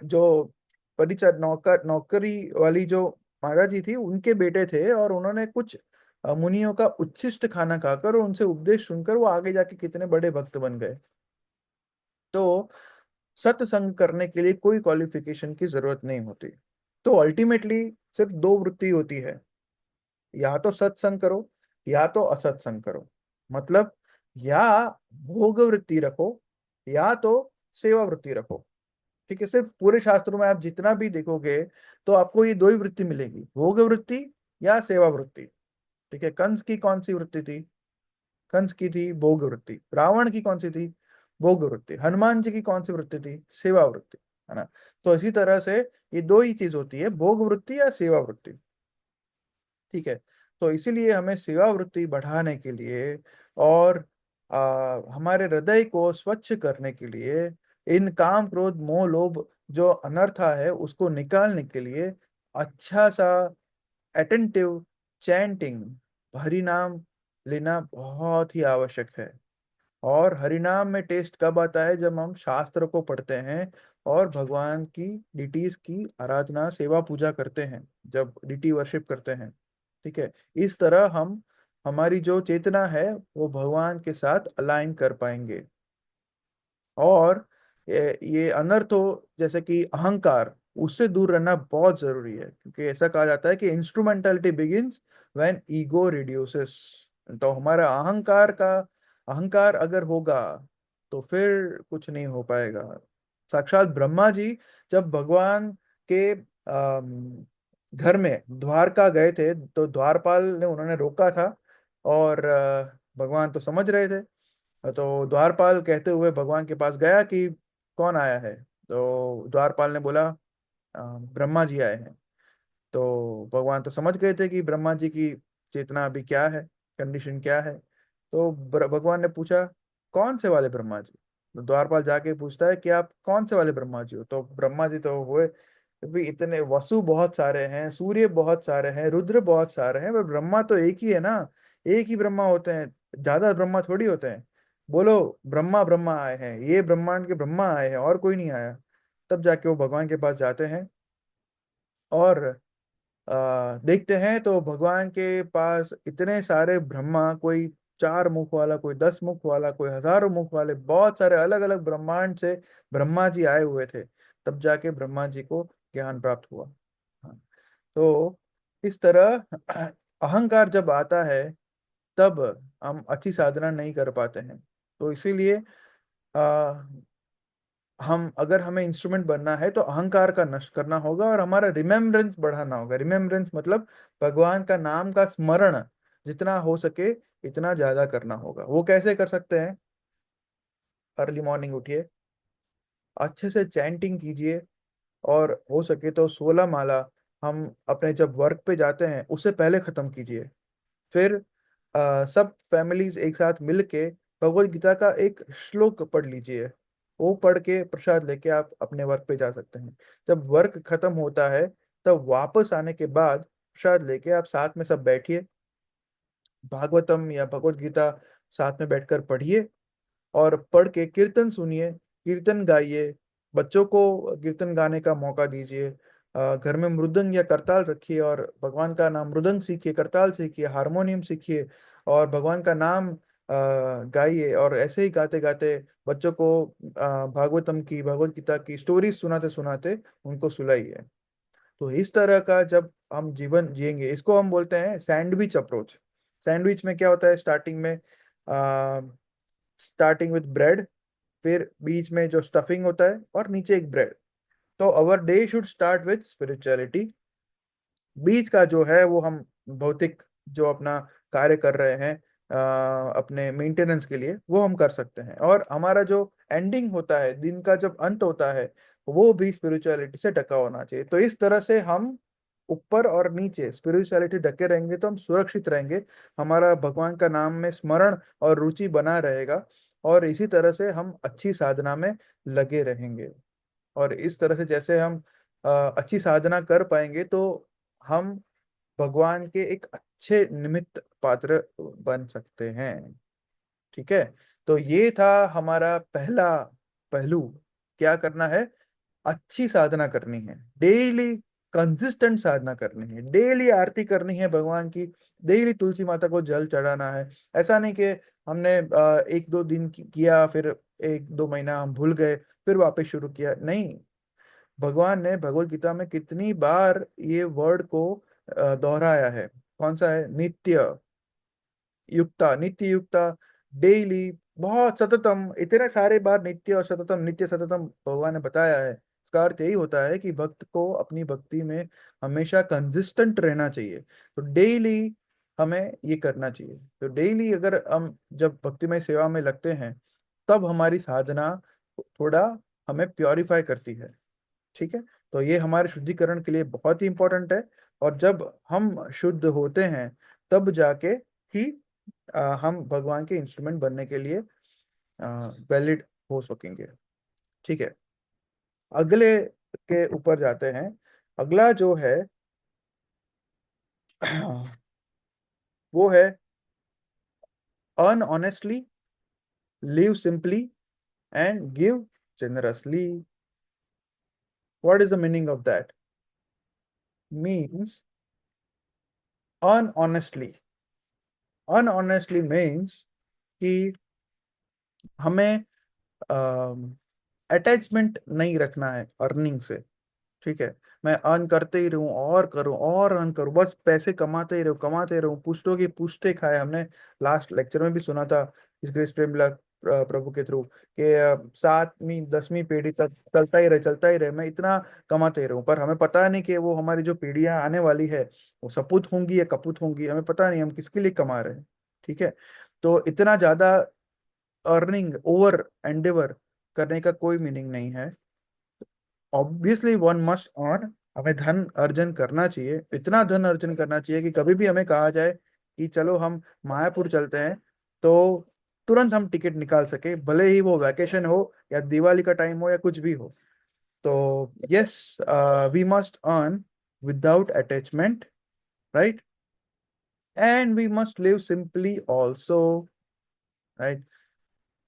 जो परिचर नौकरी वाली जो माता जी थी उनके बेटे थे, और उन्होंने कुछ मुनियों का उच्छिष्ट खाना खाकर और उनसे उपदेश सुनकर वो आगे जाके कितने बड़े भक्त बन गए। तो सत्संग करने के लिए कोई क्वालिफिकेशन की जरूरत नहीं होती। तो अल्टीमेटली सिर्फ दो वृत्ति होती है, या तो सत्संग करो या तो असत्संग करो। मतलब या भोग वृत्ति रखो या तो सेवा वृत्ति रखो। ठीक है, सिर्फ पूरे शास्त्रों में आप जितना भी देखोगे तो आपको ये दो ही वृत्ति मिलेगी, भोग वृत्ति या सेवा वृत्ति। ठीक है, कंस की कौन सी वृत्ति थी? कंस की थी भोग वृत्ति। रावण की कौन सी थी? भोग वृत्ति। हनुमान जी की कौन सी वृत्ति थी? सेवा वृत्ति, है ना। तो इसी तरह से ये दो ही चीज होती है, भोग वृत्ति या सेवा वृत्ति। ठीक है। तो इसीलिए हमें सेवा वृत्ति बढ़ाने के लिए और हमारे हृदय को स्वच्छ करने के लिए, इन काम क्रोध मोह लोभ जो अनर्था है उसको निकालने के लिए अच्छा सा अटेंटिव चैंटिंग, हरि नाम लेना बहुत ही आवश्यक है। और हरिनाम में टेस्ट कब आता है? जब हम शास्त्र को पढ़ते हैं और भगवान की डिटीज की आराधना सेवा पूजा करते हैं, जब डिटी वर्शिप करते हैं। ठीक है। इस तरह हम हमारी जो चेतना है वो भगवान के साथ अलाइन कर पाएंगे। और ये अनर्थ हो जैसे कि अहंकार, उससे दूर रहना बहुत जरूरी है, क्योंकि ऐसा कहा जाता है कि इंस्ट्रूमेंटलिटी बिगिंस व्हेन ईगो रिड्यूसेस। तो हमारा अहंकार अगर होगा तो फिर कुछ नहीं हो पाएगा। साक्षात ब्रह्मा जी जब भगवान के घर में द्वारका गए थे, तो द्वारपाल ने उन्होंने रोका था। और भगवान तो समझ रहे थे। तो द्वारपाल कहते हुए भगवान के पास गया कि कौन आया है? तो द्वारपाल ने बोला, ब्रह्मा जी आए हैं। तो भगवान तो समझ गए थे कि ब्रह्मा जी की चेतना अभी क्या है, कंडीशन क्या है। तो भगवान ने पूछा, कौन से वाले ब्रह्मा जी? तो द्वारपाल जाके पूछता है कि आप कौन से वाले ब्रह्मा जी हो? तो ब्रह्मा जी तो हुए, भी इतने वसु बहुत सारे हैं, सूर्य बहुत सारे हैं, रुद्र बहुत सारे हैं, पर ब्रह्मा तो एक ही है ना। एक ही ब्रह्मा होते हैं, ज्यादा ब्रह्मा थोड़ी होते हैं। बोलो, ब्रह्मा ब्रह्मा आए हैं, ये ब्रह्मांड के ब्रह्मा आए हैं, और कोई नहीं आया। तब जाके वो भगवान के पास जाते हैं और देखते हैं तो भगवान के पास इतने सारे ब्रह्मा, कोई 4 मुख वाला, कोई 10 मुख वाला, कोई हजारों मुख वाले, बहुत सारे अलग अलग ब्रह्मांड से ब्रह्मा जी आए हुए थे। तब जाके ब्रह्मा जी को ज्ञान प्राप्त हुआ। हाँ। तो इस तरह अहंकार जब आता है तब हम अच्छी साधना नहीं कर पाते हैं। तो इसीलिए हम अगर हमें इंस्ट्रूमेंट बनना है तो अहंकार का नष्ट करना होगा और हमारा रिमेम्बरेंस बढ़ाना होगा। रिमेम्बरेंस मतलब भगवान का नाम का स्मरण जितना हो सके इतना ज्यादा करना होगा। वो कैसे कर सकते हैं? अर्ली मॉर्निंग उठिए, अच्छे से चैंटिंग कीजिए, और हो सके तो 16 माला हम अपने जब वर्क पे जाते हैं उससे पहले खत्म कीजिए। फिर सब फैमिलीज एक साथ मिल के भगवत गीता का एक श्लोक पढ़ लीजिए। वो पढ़ के प्रसाद लेके आप अपने वर्क पे जा सकते हैं। जब वर्क खत्म होता है तब वापस आने के बाद प्रसाद लेके आप साथ में सब बैठिए, भागवतम या भगवत गीता साथ में बैठकर पढ़िए, और पढ़ के कीर्तन सुनिए, कीर्तन गाइए, बच्चों को कीर्तन गाने का मौका दीजिए। घर में मृदंग या करताल रखिए और भगवान का नाम, मृदंग सीखिए, करताल सीखिए, हारमोनियम सीखिए, और भगवान का नाम गाइए। और ऐसे ही गाते गाते बच्चों को भागवतम की, भगवत गीता की स्टोरीज सुनाते सुनाते उनको सुलाइए। तो इस तरह का जब हम जीवन जिएंगे, इसको हम बोलते हैं सैंडविच अप्रोच। सैंडविच में क्या होता है? स्टार्टिंग विद ब्रेड, फिर बीच में जो स्टफिंग होता है, और नीचे एक ब्रेड। तो our day should start with spirituality. बीच का जो है वो हम भौतिक जो अपना कार्य कर रहे हैं अपने मेंटेनेंस के लिए, वो हम कर सकते हैं। और हमारा जो एंडिंग होता है, दिन का जब अंत होता है, वो भी स्पिरिचुअलिटी से ढका होना चाहिए। तो इस तरह से हम ऊपर और नीचे स्पिरिचुअलिटी ढके रहेंगे तो हम सुरक्षित रहेंगे। हमारा भगवान का नाम में स्मरण और रुचि बना रहेगा, और इसी तरह से हम अच्छी साधना में लगे रहेंगे। और इस तरह से जैसे हम अच्छी साधना कर पाएंगे तो हम भगवान के एक अच्छे निमित्त पात्र बन सकते हैं। ठीक है। तो ये था हमारा पहला पहलू। क्या करना है? अच्छी साधना करनी है, डेली कंसिस्टेंट साधना करनी है, डेली आरती करनी है भगवान की, डेली तुलसी माता को जल चढ़ाना है। ऐसा नहीं कि हमने 1-2 दिन किया, फिर 1-2 महीना हम भूल गए, फिर वापस शुरू किया, नहीं। भगवान ने भगवत गीता में कितनी बार ये वर्ड को दोहराया है? कौन सा है? नित्य युक्ता, नित्य युक्ता, डेली, बहुत सततम, इतने सारे बार नित्य और सततम, नित्य सततम भगवान ने बताया है। इसका अर्थ यही होता है कि भक्त को अपनी भक्ति में हमेशा कंसिस्टेंट रहना चाहिए। तो डेली हमें ये करना चाहिए। तो डेली अगर हम जब भक्तिमय सेवा में लगते हैं तब हमारी साधना थोड़ा हमें प्योरीफाई करती है। ठीक है। तो ये हमारे शुद्धिकरण के लिए बहुत ही इंपॉर्टेंट है। और जब हम शुद्ध होते हैं तब जाके ही हम भगवान के इंस्ट्रूमेंट बनने के लिए वैलिड हो सकेंगे। ठीक है। अगले के ऊपर जाते हैं। अगला जो है वो है earn honestly, live simply and give generously. What is the meaning of that? Means earn honestly, earn honestly means कि हमें अटैचमेंट नहीं रखना है अर्निंग से। ठीक है, मैं अर्न करते ही रहूं और करूं और अर्न करूं, बस पैसे कमाते ही रहूं, कमाते रहूं, पुश्तों की पुश्ते खाए। हमने लास्ट लेक्चर में भी सुना था इस ग्रेस प्रेमला प्रभु के थ्रू कि 7वीं 10वीं पीढ़ी तक चलता ही रहे, चलता ही रहे, मैं इतना कमाते ही रहूं। पर हमें पता नहीं कि वो हमारी जो पीढ़ियां आने वाली है वो सपूत होंगी या कपूत होंगी, हमें पता नहीं हम किसके लिए कमा रहे हैं। ठीक है, तो इतना ज्यादा अर्निंग ओवर एंडेवर करने का कोई मीनिंग नहीं है। ऑब्वियसली वन मस्ट अर्न, हमें धन अर्जन करना चाहिए, इतना धन अर्जन करना चाहिए कि कभी भी हमें कहा जाए कि चलो हम मायापुर चलते हैं, तो तुरंत हम टिकट निकाल सके, भले ही वो वैकेशन हो या दिवाली का टाइम हो या कुछ भी हो। तो yes, we must earn without attachment, right, and we must live simply also, right.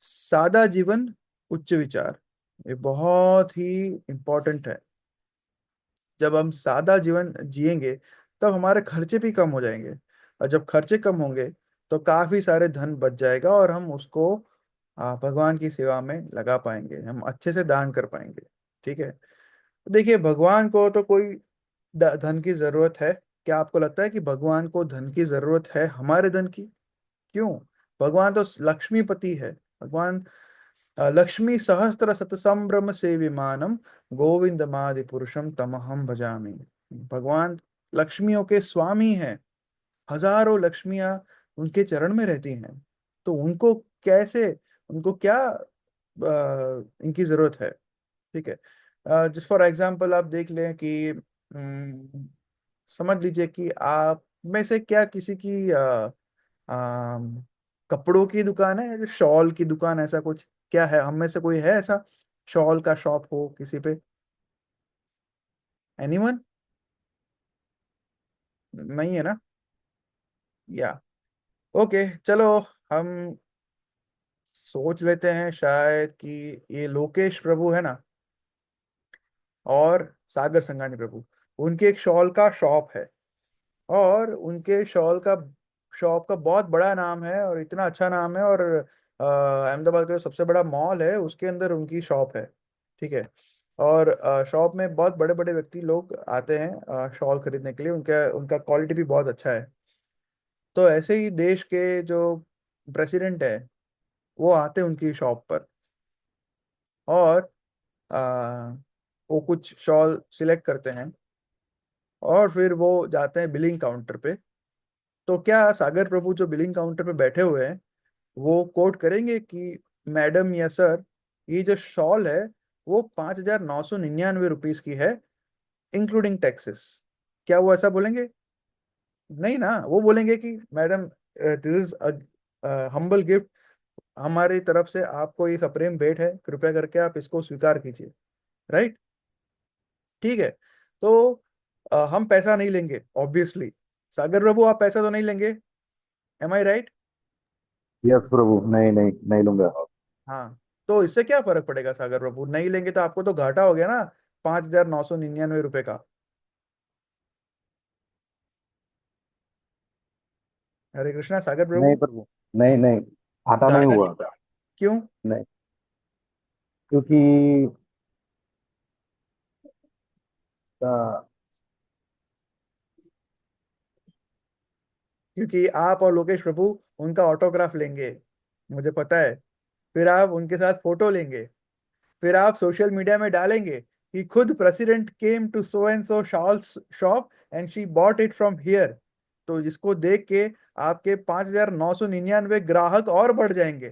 सादा जीवन, उच्च विचार, ये बहुत ही इंपॉर्टेंट है। जब हम सादा जीवन जिएंगे तब हमारे खर्चे भी कम हो जाएंगे, और जब खर्चे कम होंगे तो काफी सारे धन बच जाएगा और हम उसको भगवान की सेवा में लगा पाएंगे, हम अच्छे से दान कर पाएंगे। ठीक है, देखिए भगवान को तो कोई धन की जरूरत है? क्या आपको लगता है कि भगवान को धन की जरूरत है हमारे धन की? क्यों? भगवान तो लक्ष्मीपति है। भगवान लक्ष्मी सहस्त्र शत संभ्रम से विमानम गोविंद मादि पुरुषम तमहम भजामि। भगवान लक्ष्मियों के स्वामी हैं, हजारों लक्ष्मियां उनके चरण में रहती हैं, तो उनको कैसे, उनको क्या इनकी जरूरत है? ठीक है, जिस फॉर एग्जांपल आप देख लें कि समझ लीजिए कि आप में से क्या किसी की कपड़ों की दुकान है, या शॉल की दुकान, ऐसा कुछ क्या है? हम में से कोई है ऐसा, शॉल का शॉप हो किसी पे? एनीवन? नहीं है ना? या ओके, चलो हम सोच लेते हैं शायद कि ये लोकेश प्रभु है ना, और सागर संगानी प्रभु, उनके एक शॉल का शॉप है, और उनके शॉप का बहुत बड़ा नाम है और इतना अच्छा नाम है, और अहमदाबाद का जो सबसे बड़ा मॉल है उसके अंदर उनकी शॉप है। ठीक है, और शॉप में बहुत बड़े बड़े व्यक्ति लोग आते हैं शॉल खरीदने के लिए, उनका उनका क्वालिटी भी बहुत अच्छा है। तो ऐसे ही देश के जो प्रेसिडेंट है वो आते हैं उनकी शॉप पर, और आ, वो कुछ शॉल सिलेक्ट करते हैं और फिर वो जाते हैं बिलिंग काउंटर पे। तो क्या सागर प्रभु जो बिलिंग काउंटर पे बैठे हुए हैं वो कोट करेंगे कि मैडम या सर, ये जो शॉल है वो 5,999 रुपीज की है, इंक्लूडिंग टैक्सेस? क्या वो ऐसा बोलेंगे? नहीं ना, वो बोलेंगे कि madam, this is humble gift, हमारी तरफ से आपको ये सप्रेम भेंट है, कृपया करके आप इसको स्वीकार कीजिए। राइट? ठीक है, तो हम पैसा नहीं लेंगे ऑब्वियसली। सागर प्रभु, आप पैसा तो नहीं लेंगे? एम आई राइट? यस प्रभु, नहीं नहीं नहीं लूंगा। हाँ, तो इससे क्या फर्क पड़ेगा सागर प्रभु? नहीं लेंगे तो आपको तो घाटा हो गया ना, 5,999 रुपए का। हरे कृष्णा सागर नहीं प्रभु। प्रभु, नहीं नहीं, घाटा नहीं घाटा नहीं हुआ। हुआ? क्यों? नहीं, क्योंकि आ, क्योंकि आप और लोकेश प्रभु उनका ऑटोग्राफ लेंगे, मुझे पता है। फिर आप उनके साथ फोटो लेंगे, फिर आप सोशल मीडिया में डालेंगे कि खुद president came to so and so shawls shop and she bought it from here. तो जिसको देख के आपके 5,999 ग्राहक और बढ़ जाएंगे।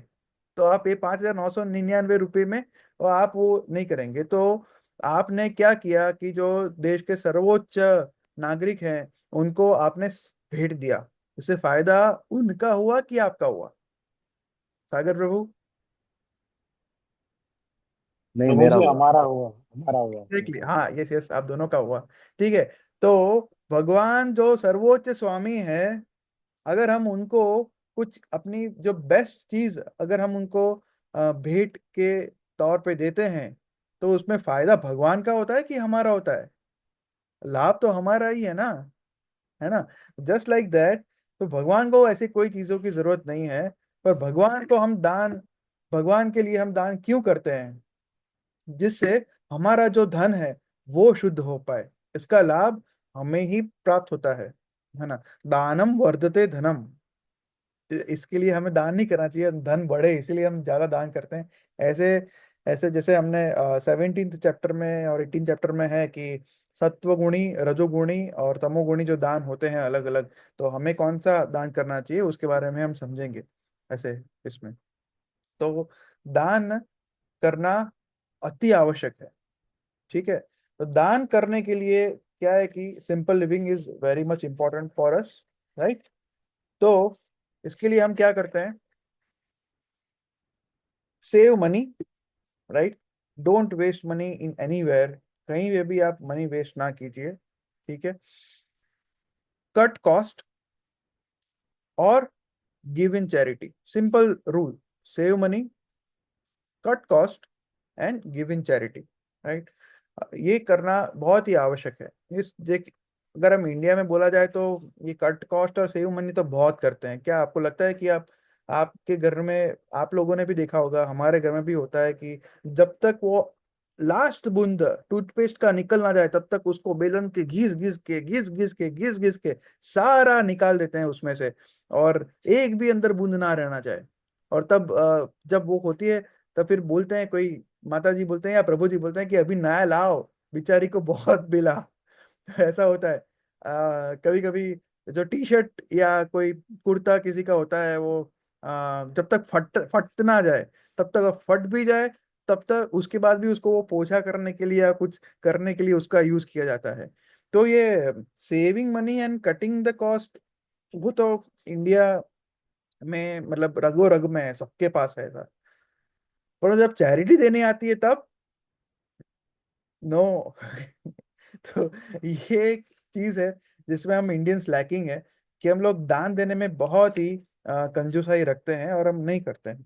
तो आप ये 5,999 रुपये में, और आप वो नहीं करेंगे तो आपने क्या किया कि जो देश के सर्वोच्च नागरिक हैं उनको आपने भेंट दिया। इससे फायदा उनका हुआ कि आपका हुआ सागर प्रभु? नहीं, प्रभु मेरा जी हुआ। हमारा हुआ, हमारा हुआ। एग्जैक्टली, हाँ, यस यस, आप दोनों का हुआ। ठीक है, तो भगवान जो सर्वोच्च स्वामी है अगर हम उनको कुछ अपनी जो बेस्ट चीज अगर हम उनको भेंट के तौर पे देते हैं, तो उसमें फायदा भगवान का होता है कि हमारा होता है? लाभ तो हमारा ही है ना? Just like that. तो भगवान को ऐसी कोई चीजों की जरूरत नहीं है, पर भगवान को हम दान, भगवान के लिए हम दान क्यों करते हैं? जिससे हमारा जो धन है वो शुद्ध हो पाए, इसका लाभ हमें ही प्राप्त होता है ना? दानम वर्धते धनम। इसके लिए हमें दान नहीं करना चाहिए, धन बढ़े इसलिए हम ज्यादा दान करते हैं। ऐसे ऐसे जैसे हमने 17th चैप्टर में और 18 चैप्टर में है कि सत्वगुणी, रजोगुणी और तमोगुणी जो दान होते हैं अलग अलग, तो हमें कौन सा दान करना चाहिए उसके बारे में हम समझेंगे ऐसे इसमें। तो दान करना अति आवश्यक है। ठीक है? तो दान करने के लिए क्या है कि simple living is very much important for us, right? तो इसके लिए हम क्या करते हैं? Save money, right? Don't waste money in anywhere, कहीं पे भी आप मनी वेस्ट ना कीजिए। ठीक है? कट कॉस्ट और give in charity, simple rule. Save money, cut cost and give in charity, right? ये करना बहुत ही आवश्यक है। इस देख, अगर हम इंडिया में बोला जाए तो ये कट कॉस्ट और सेव मनी तो बहुत करते हैं। क्या आपको लगता है कि आप, आपके घर में आप लोगों ने भी देखा होगा, हमारे घर में भी होता है कि जब तक वो लास्ट बूंद टूथपेस्ट का निकल ना जाए तब तक उसको बेलन के घिस घिस के सारा निकाल देते हैं उसमें से, और एक भी अंदर बूंद ना रहना चाहे। और तब जब वो होती है, तब फिर बोलते हैं, कोई माता जी बोलते हैं या प्रभु जी बोलते हैं कि अभी नया लाओ, बेचारी को बहुत बिला। ऐसा होता है। कभी कभी जो टी शर्ट या कोई कुर्ता किसी का होता है वो जब तक फट फट ना जाए, तब तक वो फट भी जाए, तब तक उसके बाद भी उसको वो पोछा करने के लिए या कुछ करने के लिए उसका यूज किया जाता है। तो ये saving money and cutting the cost, वो तो इंडिया में मतलब रगो रग में है, सबके पास है ऐसा। पर जब चैरिटी देने आती है तब नो। तो ये एक चीज है जिसमें हम इंडियंस लैकिंग है, कि हम लोग दान देने में बहुत ही कंजूसाई रखते हैं और हम नहीं करते हैं।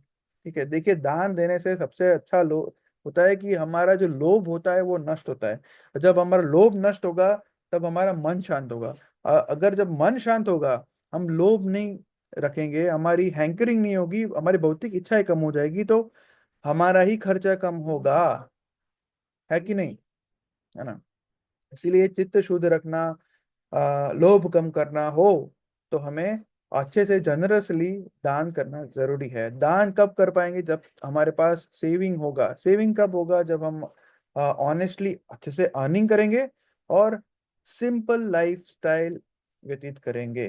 ठीक है? देखिए, दान देने से सबसे अच्छा लो होता है कि हमारा जो लोभ होता है वो नष्ट होता है। और जब हमारा लोभ नष्ट होगा तब हमारा मन शांत होगा। अगर जब मन शांत होगा, हम लोभ नहीं रखेंगे, हमारी हैंकरिंग नहीं होगी, हमारी भौतिक इच्छाएं कम हो जाएगी, तो हमारा ही खर्चा कम होगा, है कि नहीं? है ना? इसीलिए चित्त शुद्ध रखना, लोभ कम करना हो, तो हमें अच्छे से जनरसली दान करना जरूरी है। दान कब कर पाएंगे? जब हमारे पास सेविंग होगा। सेविंग कब होगा? जब हम ऑनेस्टली अच्छे से अर्निंग करेंगे और सिंपल लाइफ स्टाइल व्यतीत करेंगे।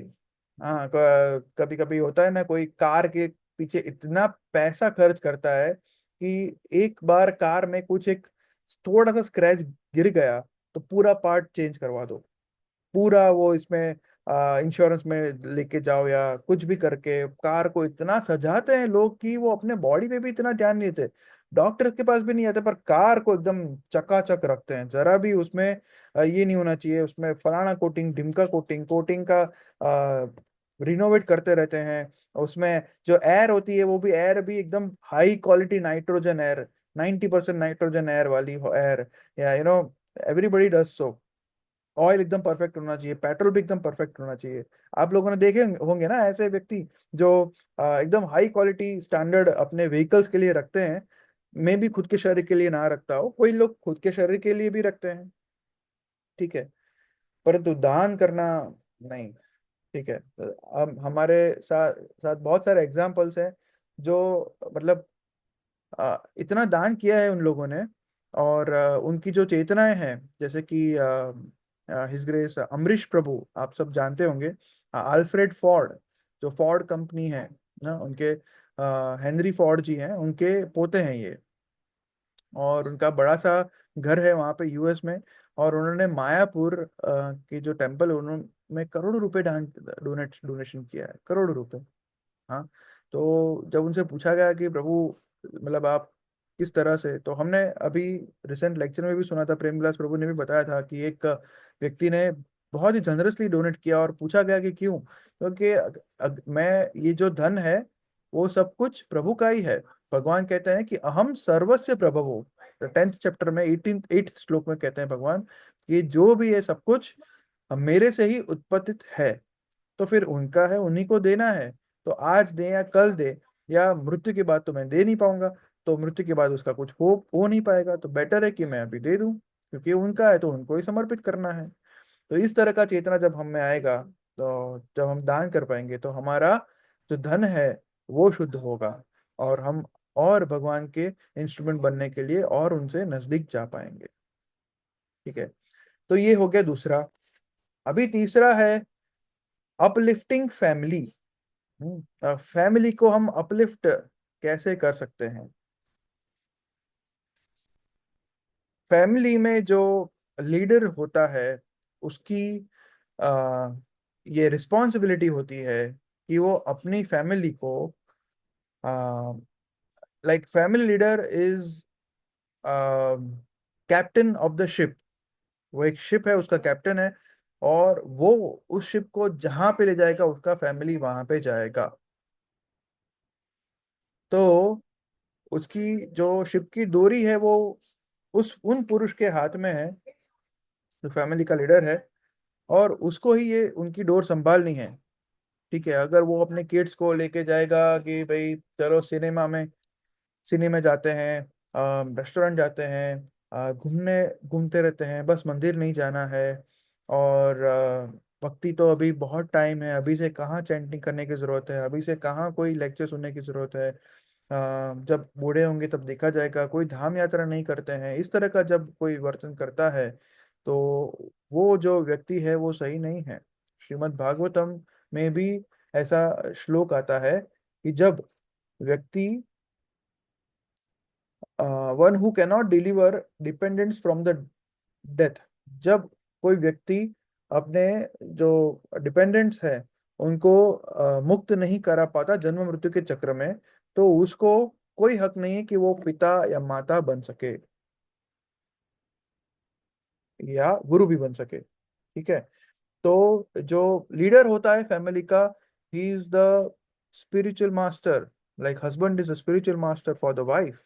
हाँ, कभी कभी होता है ना, कोई कार के पीछे इतना पैसा खर्च करता है कि एक बार कार में कुछ एक थोड़ा सा स्क्रैच गिर गया तो पूरा पार्ट चेंज करवा दो, पूरा वो इसमें इंश्योरेंस में लेके जाओ या कुछ भी करके कार को इतना सजाते हैं लोग कि वो अपने बॉडी पे भी इतना ध्यान नहीं देते, डॉक्टर के पास भी नहीं आते, पर कार को एकदम चकाचक रखते हैं। जरा भी उसमें ये नहीं होना चाहिए, उसमें फलाना कोटिंग ढिमका कोटिंग कोटिंग का रिनोवेट करते रहते हैं। उसमें जो एयर होती है वो भी एयर भी एकदम high quality nitrogen air, 90% nitrogen air वाली एयर, या एवरीबडी डज सो। ऑयल एकदम परफेक्ट होना चाहिए, पेट्रोल भी एकदम परफेक्ट होना चाहिए। आप लोगों ने देखे होंगे ना ऐसे व्यक्ति जो एकदम हाई क्वालिटी स्टैंडर्ड अपने व्हीकल्स के लिए रखते हैं। मैं भी खुद के शरीर के लिए ना रखता हूँ, कोई लोग खुद के शरीर के लिए भी रखते हैं। ठीक है? परंतु दान करना नहीं। ठीक है? तो अब हमारे साथ साथ बहुत सारे एग्जाम्पल्स हैं जो मतलब इतना दान किया है उन लोगों ने, और उनकी जो चेतनाएं हैं, जैसे कि हिज ग्रेस अमरीश प्रभु, आप सब जानते होंगे। अल्फ्रेड फोर्ड, जो फोर्ड कंपनी है ना, उनके हेनरी फोर्ड जी हैं, उनके पोते हैं ये। और उनका बड़ा सा घर है वहाँ पे यूएस में। और उन्होंने मायापुर की जो टेम्पल है उन्होंने करोड़ों रुपए डोनेशन किया है, करोड़ों रुपए। हाँ। तो जब उनसे पूछा गया कि प्रभु मतलब आप किस तरह से, तो हमने अभी रिसेंट लेक्चर में भी सुना था, प्रेम विलास प्रभु ने भी बताया था कि एक व्यक्ति ने बहुत ही जनरसली डोनेट किया, और पूछा गया कि क्यों, क्योंकि मैं, ये जो धन है वो सब कुछ प्रभु का ही है। भगवान कहते हैं कि अहम सर्वस्य प्रभवो, 10th चैप्टर में 8th श्लोक में कहते हैं भगवान कि जो भी है सब कुछ मेरे से ही उत्पत्तित है। तो फिर उनका है, उन्हीं को देना है। तो आज दे या कल दे, या मृत्यु के बाद तो मैं दे नहीं पाऊंगा, तो मृत्यु के बाद उसका कुछ हो नहीं पाएगा, तो बेटर है कि मैं अभी दे दूं, क्योंकि उनका है तो उनको ही समर्पित करना है। तो इस तरह का चेतना जब हम में आएगा, तो जब हम दान कर पाएंगे तो हमारा जो धन है वो शुद्ध होगा, और हम और भगवान के इंस्ट्रूमेंट बनने के लिए और उनसे नजदीक जा पाएंगे। ठीक है, तो ये हो गया दूसरा। अभी तीसरा है अपलिफ्टिंग फैमिली। फैमिली को हम अपलिफ्ट कैसे कर सकते हैं? फैमिली में जो लीडर होता है उसकी आ, ये रिस्पॉन्सिबिलिटी होती है कि वो अपनी फैमिली को, like family leader is captain of the ship. वो एक शिप है, उसका कैप्टन है, और वो उस शिप को जहां पे ले जाएगा उसका फैमिली वहां पे जाएगा। तो उसकी जो शिप की डोरी है वो उस उन पुरुष के हाथ में है जो फैमिली का लीडर है, और उसको ही ये उनकी डोर संभालनी है। ठीक है, अगर वो अपने किड्स को लेके जाएगा कि भाई चलो सिनेमा जाते हैं, रेस्टोरेंट जाते हैं, घूमने घूमते रहते हैं, बस मंदिर नहीं जाना है, और भक्ति तो अभी बहुत टाइम है, अभी से कहाँ चैंटिंग करने की जरूरत है, अभी से कहाँ कोई लेक्चर सुनने की जरूरत है, जब बूढ़े होंगे तब देखा जाएगा, कोई धाम यात्रा नहीं करते हैं, इस तरह का जब कोई वर्तन करता है तो वो जो व्यक्ति है वो सही नहीं है। श्रीमद् भागवतम में भी ऐसा श्लोक आता है कि जब व्यक्ति, one who cannot deliver dependents from the death, जब कोई व्यक्ति अपने जो डिपेंडेंट्स हैं उनको मुक्त नहीं करा पाता जन्म मृत्यु के चक्र में, तो उसको कोई हक नहीं है कि वो पिता या माता बन सके या गुरु भी बन सके। ठीक है, तो जो लीडर होता है फैमिली का, he is the spiritual master, like husband is the spiritual master for the wife,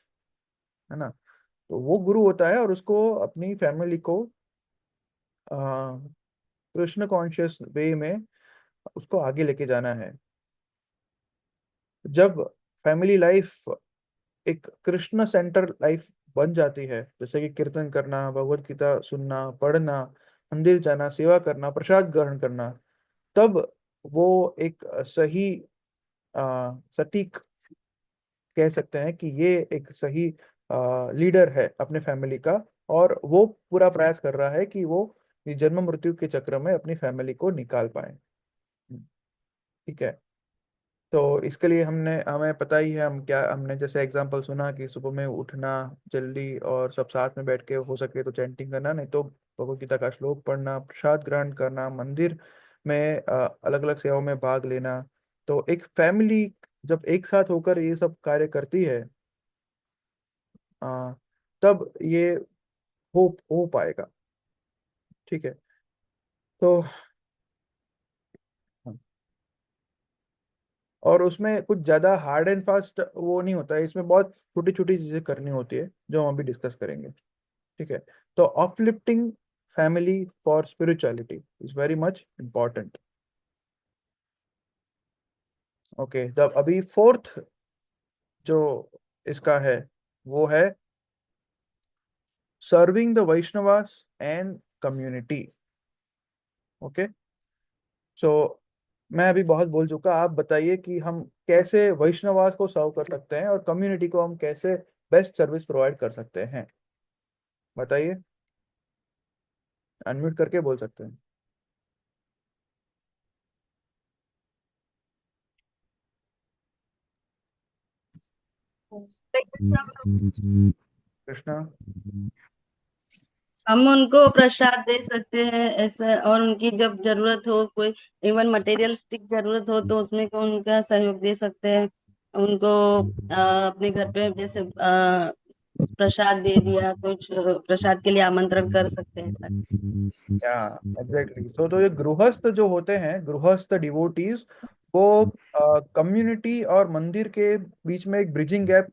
है ना। तो वो गुरु होता है और उसको अपनी फैमिली को कृष्ण कॉन्शियस वे में उसको आगे लेके जाना है। जब फैमिली लाइफ एक कृष्ण सेंटर लाइफ बन जाती है, जैसे कि कीर्तन करना, भगवत गीता सुनना, पढ़ना, मंदिर जाना, सेवा करना, प्रसाद ग्रहण करना, तब वो एक सही सटीक कह सकते हैं कि ये एक सही लीडर है अपने फैमिली का, और वो पूरा प्रयास कर रहा है कि वो ये जन्म मृत्यु के चक्र में अपनी फैमिली को निकाल पाए। ठीक है, तो इसके लिए हमने हमें पता ही है, हम क्या, हमने जैसे एग्जांपल सुना कि सुबह में उठना जल्दी और सब साथ में बैठ के हो सके तो चैंटिंग करना, नहीं तो भगवत गीता का श्लोक पढ़ना, प्रसाद ग्रहण करना, मंदिर में अलग अलग सेवाओं में भाग लेना। तो एक फैमिली जब एक साथ होकर ये सब कार्य करती है, तब ये हो पाएगा। ठीक है, तो और उसमें कुछ ज्यादा हार्ड एंड फास्ट वो नहीं होता है, इसमें बहुत छोटी छोटी चीजें करनी होती है जो हम अभी डिस्कस करेंगे। ठीक है, तो uplifting family for spirituality is very much important. Okay, जब अभी फोर्थ जो इसका है वो है serving the Vaishnavas and community. Okay, so मैं अभी बहुत बोल चुका, आप बताइए कि हम कैसे वैष्णवास को सर्व कर सकते हैं और कम्युनिटी को हम कैसे बेस्ट सर्विस प्रोवाइड कर सकते हैं, बताइए। अनम्यूट करके बोल सकते हैं। कृष्णा। हम उनको प्रसाद दे सकते हैं ऐसा, और उनकी जब जरूरत हो, कोई इवन मटेरियलिस्टिक जरूरत हो तो उसमें को उनका सहयोग दे सकते हैं। उनको अपने घर पे जैसे प्रसाद दे दिया, कुछ प्रसाद के लिए आमंत्रण कर सकते हैं ऐसा। या एग्जैक्टली। तो ये गृहस्थ जो होते हैं, गृहस्थ डिवोटीज, वो कम्युनिटी और मंदिर के बीच में एक ब्रिजिंग गैप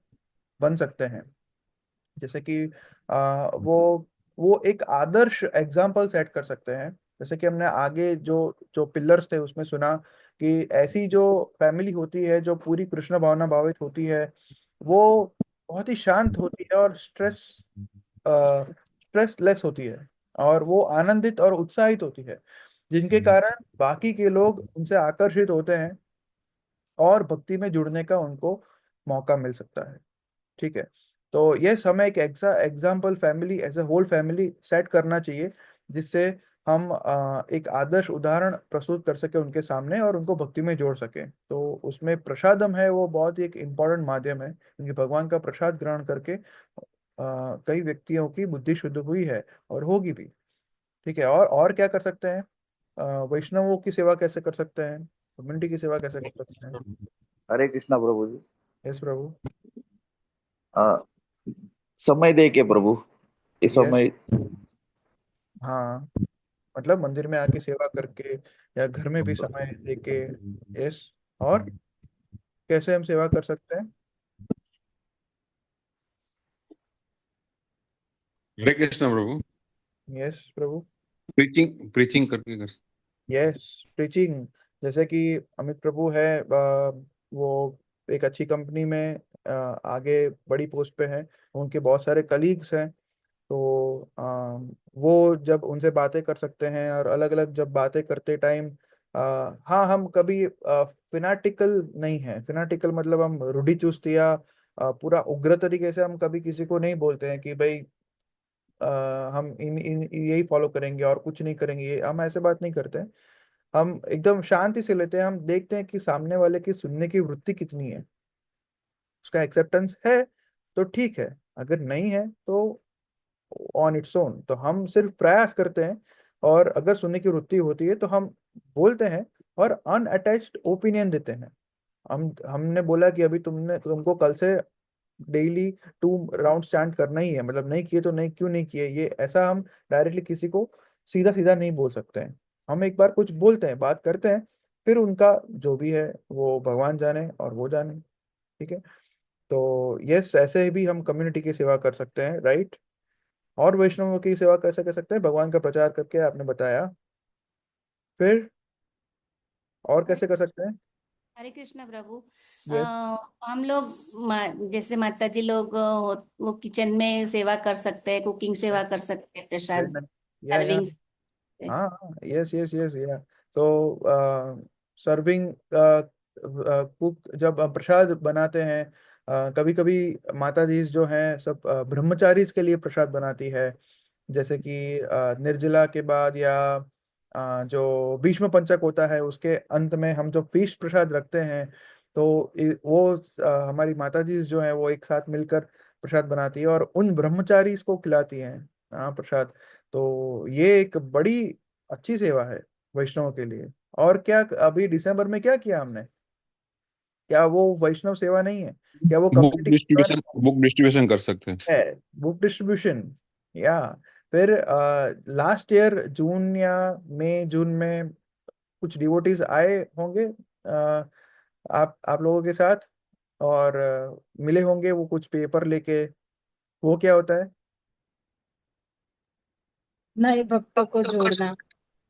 बन सकते हैं। जैसे कि वो एक आदर्श एग्जाम्पल सेट कर सकते हैं। जैसे कि हमने आगे जो जो पिलर्स थे उसमें सुना कि ऐसी जो फैमिली होती है जो पूरी कृष्ण भावना भावित होती है, वो बहुत ही शांत होती है और स्ट्रेस लेस होती है, और वो आनंदित और उत्साहित होती है, जिनके कारण बाकी के लोग उनसे आकर्षित होते हैं और भक्ति में जुड़ने का उनको मौका मिल सकता है। ठीक है। तो ये हमें एक example family as a whole family set करना चाहिए, जिससे हम एक आदर्श उदाहरण प्रस्तुत कर सके उनके सामने और उनको भक्ति में जोड़ सके। तो उसमें प्रसादम है वो बहुत ही एक इम्पोर्टेंट माध्यम है, क्योंकि भगवान का प्रसाद ग्रहण करके कई व्यक्तियों की बुद्धि शुद्ध हुई है और होगी भी। ठीक है। और क्या कर सकते हैं? वैष्णवों की सेवा कैसे कर सकते हैं? कम्युनिटी की सेवा कैसे कर सकते हैं? हरे कृष्णा प्रभु जी। यस प्रभु। आ, समय दे के प्रभु, इस यस। समय। हाँ, मतलब मंदिर में आके सेवा करके या घर में भी समय देके। यस। और कैसे हम सेवा कर सकते हैं? हरे कृष्ण प्रभु। यस प्रभु। प्रीचिंग प्रीचिंग करके कर। Yes, teaching. जैसे कि अमित प्रभु है, वो एक अच्छी कंपनी में आगे बड़ी पोस्ट पे हैं, उनके बहुत सारे कलीग्स हैं। तो वो जब उनसे बातें कर सकते हैं, और अलग अलग जब बातें करते टाइम, हाँ, हम कभी फिनाटिकल नहीं है। फिनाटिकल मतलब हम रूढ़ी चुस्त या पूरा उग्र तरीके से हम कभी किसी को नहीं बोलते हैं कि भाई हम इन इन यही फॉलो करेंगे और कुछ नहीं करेंगे, ये हम ऐसे बात नहीं करते हैं। हम एकदम शांति से लेते हैं, हम देखते हैं कि सामने वाले की सुनने की वृत्ति कितनी है, उसका एक्सेप्टेंस है तो ठीक है, अगर नहीं है तो ऑन इट्स ओन। तो हम सिर्फ प्रयास करते हैं, और अगर सुनने की वृत्ति होती है तो हम बोलते हैं और अनअटैच्ड ओपिनियन देते हैं। हमने बोला कि अभी तुमको कल से डेली 2 राउंड स्टैंड करना ही है, मतलब नहीं किए तो नहीं, क्यों नहीं किए, ये ऐसा हम डायरेक्टली किसी को सीधा सीधा नहीं बोल सकते हैं। हम एक बार कुछ बोलते हैं, बात करते हैं, फिर उनका जो भी है वो भगवान जाने और वो जाने। ठीक है। तो यस, ऐसे भी हम कम्युनिटी की सेवा कर सकते हैं, राइट। और वैष्णवों की सेवा कैसे कर सकते हैं? भगवान का प्रचार करके, आपने बताया। फिर और हरे कैसे कर सकते हैं? हरे कृष्ण प्रभु। यस। हम लोग जैसे माता जी लोग वो किचन में सेवा कर सकते हैं, कुकिंग सेवा कर सकते हैं, प्रसाद या सर्विंग। हाँ, यस यस यस या। तो सर्विंग, कुक जब प्रसाद बनाते हैं, कभी कभी माता जी जो हैं सब ब्रह्मचारीज के लिए प्रसाद बनाती है। जैसे कि निर्जला के बाद, या जो भीष्म पंचक होता है उसके अंत में हम जो फीस्ट प्रसाद रखते हैं, तो वो हमारी माता जी जो है वो एक साथ मिलकर प्रसाद बनाती है और उन ब्रह्मचारी को खिलाती हैं प्रसाद। तो ये एक बड़ी अच्छी सेवा है वैष्णव के लिए। और क्या अभी दिसंबर में क्या किया हमने? क्या वो वैष्णव सेवा नहीं है? क्या वो बुक कम्युनिटी की सेवा डिस्ट्रीब्यूशन नहीं बुक डिस्ट्रीब्यूशन कर सकते हैं। है? Book distribution. या फिर लास्ट ईयर जून या मई जून में कुछ डिवोटीज आए होंगे आप लोगों के साथ, और मिले होंगे वो कुछ पेपर लेके। वो क्या होता है? नए भक्तों को जोड़ना।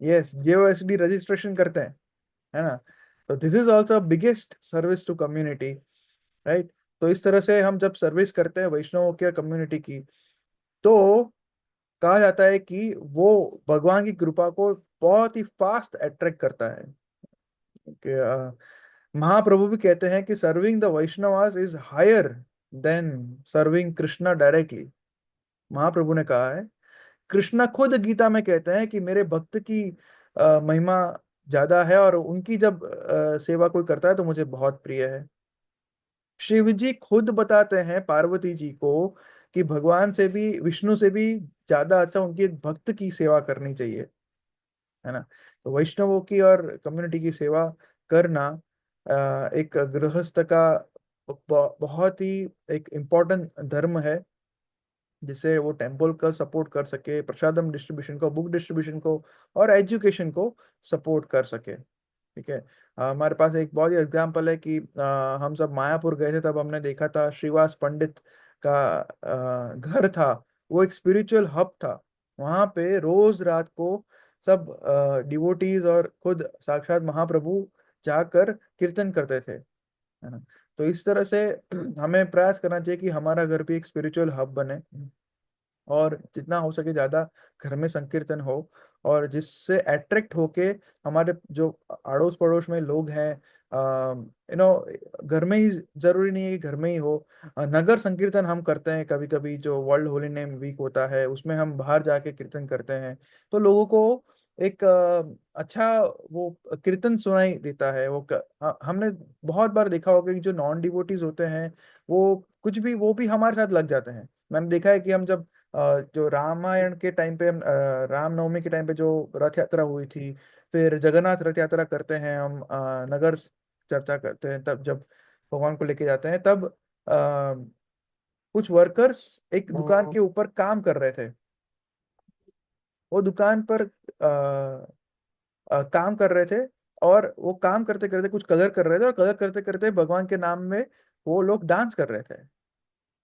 यस, जेओएसडी रजिस्ट्रेशन करते हैं, है ना। तो this is also biggest service to community, right. तो इस तरह से हम जब सर्विस करते हैं वैष्णव के कम्युनिटी की, तो कहा जाता है कि वो भगवान की कृपा को बहुत ही फास्ट अट्रैक्ट करता है। कि महाप्रभु भी कहते हैं कि serving the Vaishnavas is higher than serving Krishna directly. Mahaprabhu ने कहा है, कृष्णा खुद गीता में कहते हैं कि मेरे भक्त की महिमा ज्यादा है, और उनकी जब सेवा कोई करता है तो मुझे बहुत प्रिय है। शिव जी खुद बताते हैं पार्वती जी को कि भगवान से भी, विष्णु से भी ज्यादा अच्छा उनकी एक भक्त की सेवा करनी चाहिए, है ना। तो वैष्णवों की और कम्युनिटी की सेवा करना एक गृहस्थ का बहुत ही एक इम्पोर्टेंट धर्म है। जिससे वो टेम्पल का सपोर्ट कर सके, प्रसादम डिस्ट्रीब्यूशन को, बुक डिस्ट्रीब्यूशन को और एजुकेशन को सपोर्ट कर सके। ठीक है। हमारे पास एक बहुत ही एग्जाम्पल है कि हम सब मायापुर गए थे, तब हमने देखा था श्रीवास पंडित का घर था। वो एक स्पिरिचुअल हब था। वहाँ पे रोज रात को सब डिवोटीज और खुद साक्षात महाप्रभु जाकर कीर्तन करते थे, है ना। तो इस तरह से हमें प्रयास करना चाहिए कि हमारा घर भी एक स्पिरिचुअल हब बने, और जितना हो सके ज्यादा घर में संकीर्तन हो, और जिससे अट्रैक्ट होके हमारे जो अड़ोस पड़ोस में लोग हैं, घर में ही, जरूरी नहीं है कि घर में ही हो। नगर संकीर्तन हम करते हैं कभी कभी, जो वर्ल्ड होली नेम वीक होता है उसमें हम बाहर जाके कीर्तन करते हैं, तो लोगों को एक अच्छा वो कीर्तन सुनाई देता है। हमने बहुत बार देखा होगा कि जो नॉन डिवोटीज होते हैं वो कुछ भी, वो भी हमारे साथ लग जाते हैं। मैंने देखा है कि हम जब जो रामायण के टाइम पे, रामनवमी के टाइम पे जो रथ यात्रा हुई थी, फिर जगन्नाथ रथ यात्रा करते हैं हम, नगर चर्चा करते हैं, तब जब भगवान को लेके जाते हैं, तब कुछ वर्कर्स एक दुकान के ऊपर काम कर रहे थे। वो दुकान पर काम कर रहे थे, और वो काम करते करते कुछ कलर कर रहे थे, और कलर करते करते भगवान के नाम में वो लोग डांस कर रहे थे।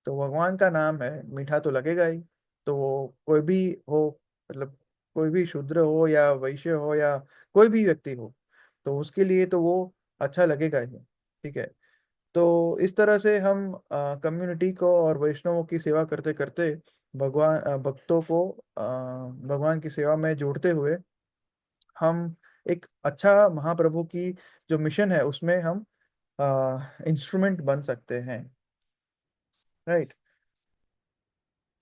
तो भगवान का नाम है, मीठा तो लगेगा ही। तो वो कोई भी हो, मतलब कोई भी शूद्र हो या वैश्य हो या कोई भी व्यक्ति हो, तो उसके लिए तो वो अच्छा लगेगा ही। ठीक है। तो इस तरह से हम कम्युनिटी को और वैष्णवों की सेवा करते करते भक्तों को भगवान की सेवा में जोड़ते हुए हम एक अच्छा महाप्रभु की जो मिशन है उसमें हम इंस्ट्रूमेंट बन सकते हैं। राइट।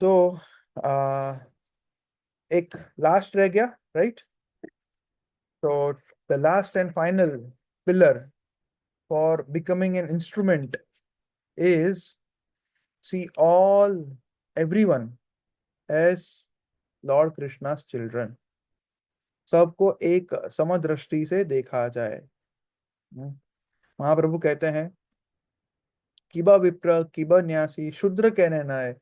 तो आ, एक लास्ट रह गया। राइट। तो the last and final pillar for becoming an instrument is see all everyone as lord Krishna's children. सबको एक समदृष्टि से देखा जाए। महाप्रभु कहते हैं, किबा विप्र किबा न्यासी शूद्र कहने नाय,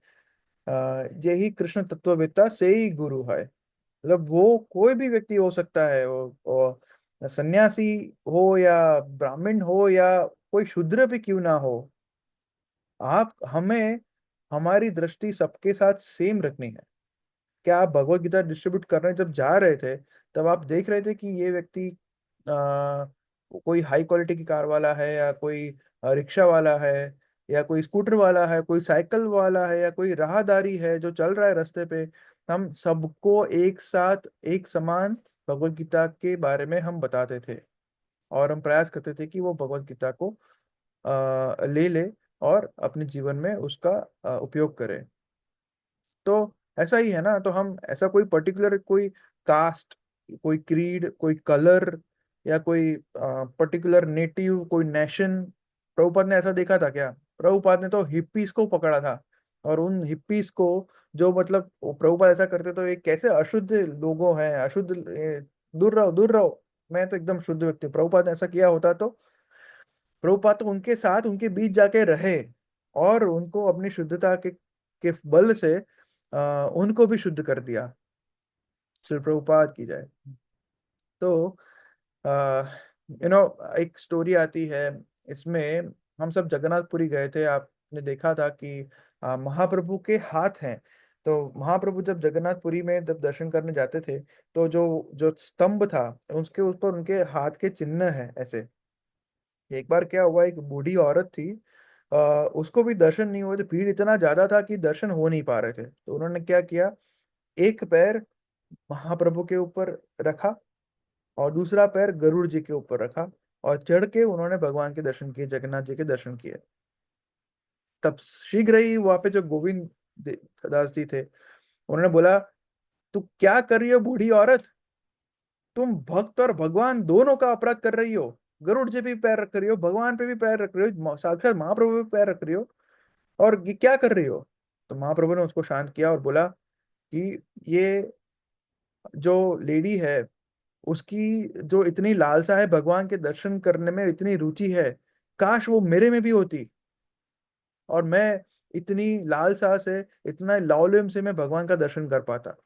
यही कृष्ण तत्ववेत्ता से ही गुरु है। मतलब वो कोई भी व्यक्ति हो सकता है, वो सन्यासी हो या ब्राह्मण हो या कोई शूद्र भी क्यों ना हो, आप हमें हमारी दृष्टि सबके साथ सेम रखनी है। क्या आप भगवत गीता डिस्ट्रीब्यूट करने जब जा रहे थे, तब आप देख रहे थे कि ये व्यक्ति कोई हाई क्वालिटी की कार वाला है, या कोई रिक्शा वाला है, या कोई स्कूटर वाला है, कोई साइकिल वाला है, या कोई राहदारी है जो चल रहा है रास्ते पे, हम सबको एक साथ एक समान भगवत गीता के बारे में हम बताते थे, और हम प्रयास करते थे कि वो भगवत गीता को ले ले और अपने जीवन में उसका उपयोग करे। तो ऐसा ही है ना। तो हम ऐसा कोई पर्टिकुलर, कोई कास्ट, कोई क्रीड, कोई कलर, या कोई पर्टिकुलर नेटिव, कोई नेशन, प्रभुपाद ने ऐसा देखा था क्या? प्रभुपाद ने तो हिप्पीज को पकड़ा था, और उन हिप्पीज को, जो मतलब वो प्रभुपाद ऐसा करते तो ये कैसे अशुद्ध लोगों हैं, अशुद्ध, दूर रहो दूर रहो, मैं तो एकदम शुद्ध व्यक्ति। प्रभुपाद ने ऐसा किया होता तो प्रभुपाद तो उनके साथ उनके बीच जाके रहे, और उनको अपनी शुद्धता के बल से उनको भी शुद्ध कर दिया। श्री प्रभुपाद की जाए। तो एक स्टोरी आती है इसमें। हम सब जगन्नाथपुरी गए थे, आपने देखा था कि महाप्रभु के हाथ हैं। तो महाप्रभु जब जगन्नाथपुरी में जब दर्शन करने जाते थे, तो जो जो स्तंभ था उसके ऊपर उनके हाथ के चिन्ह है ऐसे। एक बार क्या हुआ, एक बूढ़ी औरत थी, उसको भी दर्शन नहीं हुए थे, भीड़ इतना ज्यादा था कि दर्शन हो नहीं पा रहे थे। तो उन्होंने क्या किया, एक पैर महाप्रभु के ऊपर रखा, और दूसरा पैर गरुड़ जी के ऊपर रखा, और चढ़ के उन्होंने भगवान के दर्शन किए, जगन्नाथ जी के दर्शन किए। तब शीघ्र ही वहां पे जो गोविंद दास जी थे, उन्होंने बोला, तू क्या कर रही हो बूढ़ी औरत? तुम भक्त और भगवान दोनों का अपराध कर रही हो। गरुड़ जी पे भी पैर रख रही हो, भगवान पे भी पैर रख रही हो, साक्षात महाप्रभु पे भी पैर रख रही हो, और ये क्या कर रही हो? तो महाप्रभु ने उसको शांत किया और बोला कि ये जो लेडी है, उसकी जो इतनी लालसा है भगवान के दर्शन करने में, इतनी रुचि है, काश वो मेरे में भी होती, और मैं इतनी लालसा से, इतना लौल्यम से मैं भगवान का दर्शन कर पाता।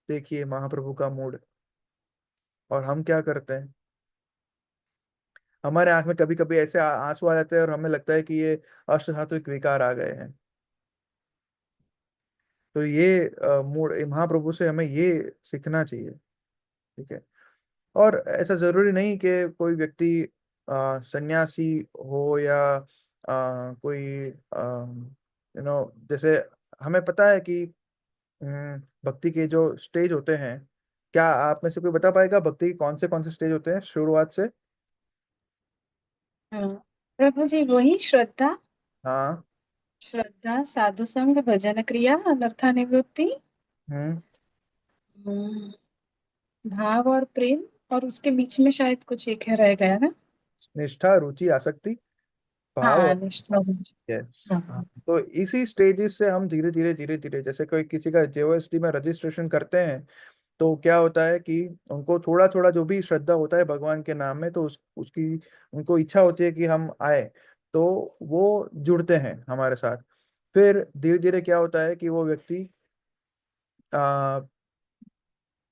देखिए महाप्रभु का मूड। और हम क्या करते हैं, हमारे आंख में कभी कभी ऐसे आंसू आ जाते हैं और हमें लगता है कि ये अष्ट सात्विक विकार आ गए हैं। तो ये मूड महाप्रभु से हमें ये सीखना चाहिए। ठीक है। और ऐसा जरूरी नहीं कि कोई व्यक्ति सन्यासी हो या कोई जैसे हमें पता है कि भक्ति के जो स्टेज होते हैं। क्या आप में से कोई बता पाएगा भक्ति के कौन से स्टेज होते हैं शुरुआत से? हाँ प्रभु जी, वही श्रद्धा, हाँ। साधु संग, भजन क्रिया, अनर्थानिवृत्ति, हम्म। हम्म, भाव और प्रेम, और उसके बीच में शायद कुछ एक है रह गया ना। निष्ठा, रुचि, आसक्ति, भाव। हाँ, निष्ठा। यस। हाँ। हाँ। तो इसी स्टेजेस से हम धीरे धीरे जैसे कोई किसी का जेओएसडी में रजिस्ट्रेशन करते हैं, तो क्या होता है कि उनको थोड़ा थोड़ा जो भी श्रद्धा होता है भगवान के नाम में, तो उसकी उनको इच्छा होती है कि हम आए। तो वो जुड़ते हैं हमारे साथ। फिर धीरे धीरे क्या होता है कि वो व्यक्ति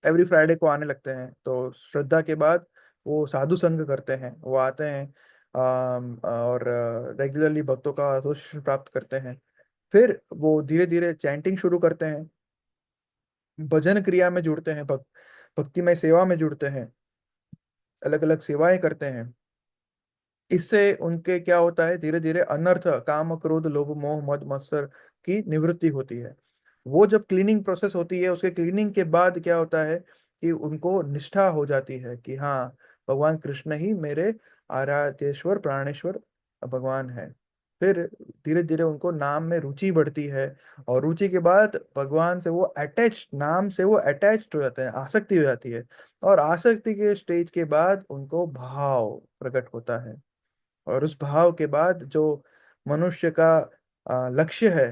एवरी फ्राइडे को आने लगते हैं। तो श्रद्धा के बाद वो साधु संग करते हैं, वो आते हैं और रेगुलरली भक्तों का एसोसिएशन प्राप्त करते हैं। फिर वो धीरे धीरे चैंटिंग शुरू करते हैं, भजन क्रिया में जुड़ते हैं, भक्तिमय सेवा में जुड़ते हैं, अलग अलग सेवाएं करते हैं। इससे उनके क्या होता है, धीरे धीरे अनर्थ, काम, क्रोध, लोभ, मोह, मद, मत्सर की निवृत्ति होती है। वो जब क्लीनिंग प्रोसेस होती है, उसके क्लीनिंग के बाद क्या होता है कि उनको निष्ठा हो जाती है कि हाँ, भगवान कृष्ण ही मेरे आराध्येश्वर प्राणेश्वर भगवान है। फिर धीरे धीरे उनको नाम में रुचि बढ़ती है, और रुचि के बाद भगवान से वो अटैच, नाम से वो अटैच्ड हो जाते हैं, आसक्ति हो जाती है। और आसक्ति के स्टेज के बाद उनको भाव प्रकट होता है। और उस भाव के बाद जो मनुष्य का लक्ष्य है,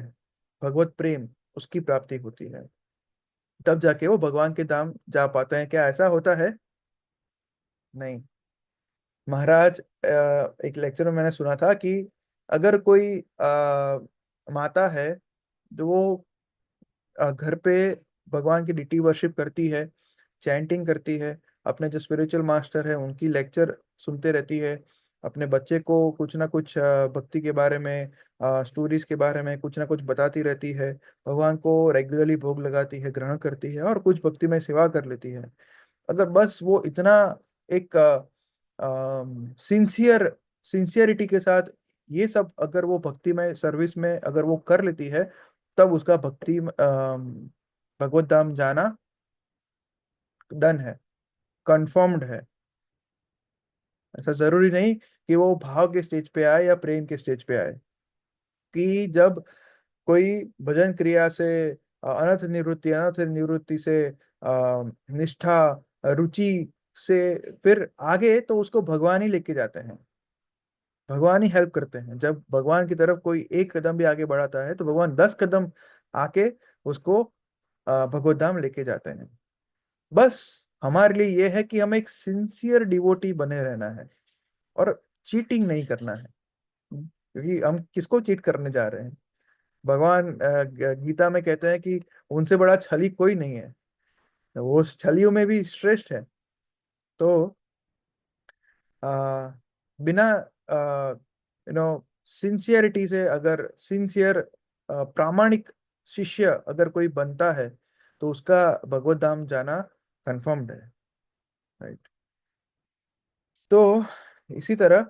भगवत प्रेम, उसकी प्राप्ति होती है। तब जाके वो भगवान के धाम जा पाते हैं। क्या ऐसा होता है? नहीं। महाराज, एक लेक्चर में मैंने सुना था कि अगर कोई माता है जो वो घर पे भगवान की डिटी वर्शिप करती है, चैंटिंग करती है, अपने जो स्पिरिचुअल मास्टर है उनकी लेक्चर सुनते रहती है, अपने बच्चे को कुछ ना कुछ भक्ति के बारे में, स्टोरीज के बारे में कुछ ना कुछ बताती रहती है, भगवान को रेगुलरली भोग लगाती है, ग्रहण करती है, और कुछ भक्ति में सेवा कर लेती है। अगर बस वो इतना एक सिंसियर सिंसियरिटी के साथ ये सब अगर वो भक्ति में सर्विस में अगर वो कर लेती है, तब उसका भक्ति भगवत धाम जाना डन है, कंफर्म्ड है। ऐसा जरूरी नहीं कि वो भाव के स्टेज पे आए या प्रेम के स्टेज पे आए। कि जब कोई भजन क्रिया से अनर्थ निवृत्ति से निष्ठा, रुचि से फिर आगे, तो उसको भगवान ही लेके जाते हैं, भगवान ही हेल्प करते हैं। जब भगवान की तरफ कोई एक कदम भी आगे बढ़ाता है, तो भगवान 10 कदम आके उसको भगवत धाम लेके जाते हैं। बस हमारे लिए यह है कि हमें एक सिंसियर डिवोटी बने रहना है, और चीटिंग नहीं करना है। क्योंकि हम किसको चीट करने जा रहे हैं? भगवान गीता में कहते हैं कि उनसे बड़ा छली कोई नहीं है, वो छलियों में भी श्रेष्ठ है। तो आ, बिना सिंसियरिटी से, अगर सिंसियर प्रामाणिक शिष्य अगर कोई बनता है, तो उसका भगवत धाम जाना कंफर्म्ड है। राइट। तो इसी तरह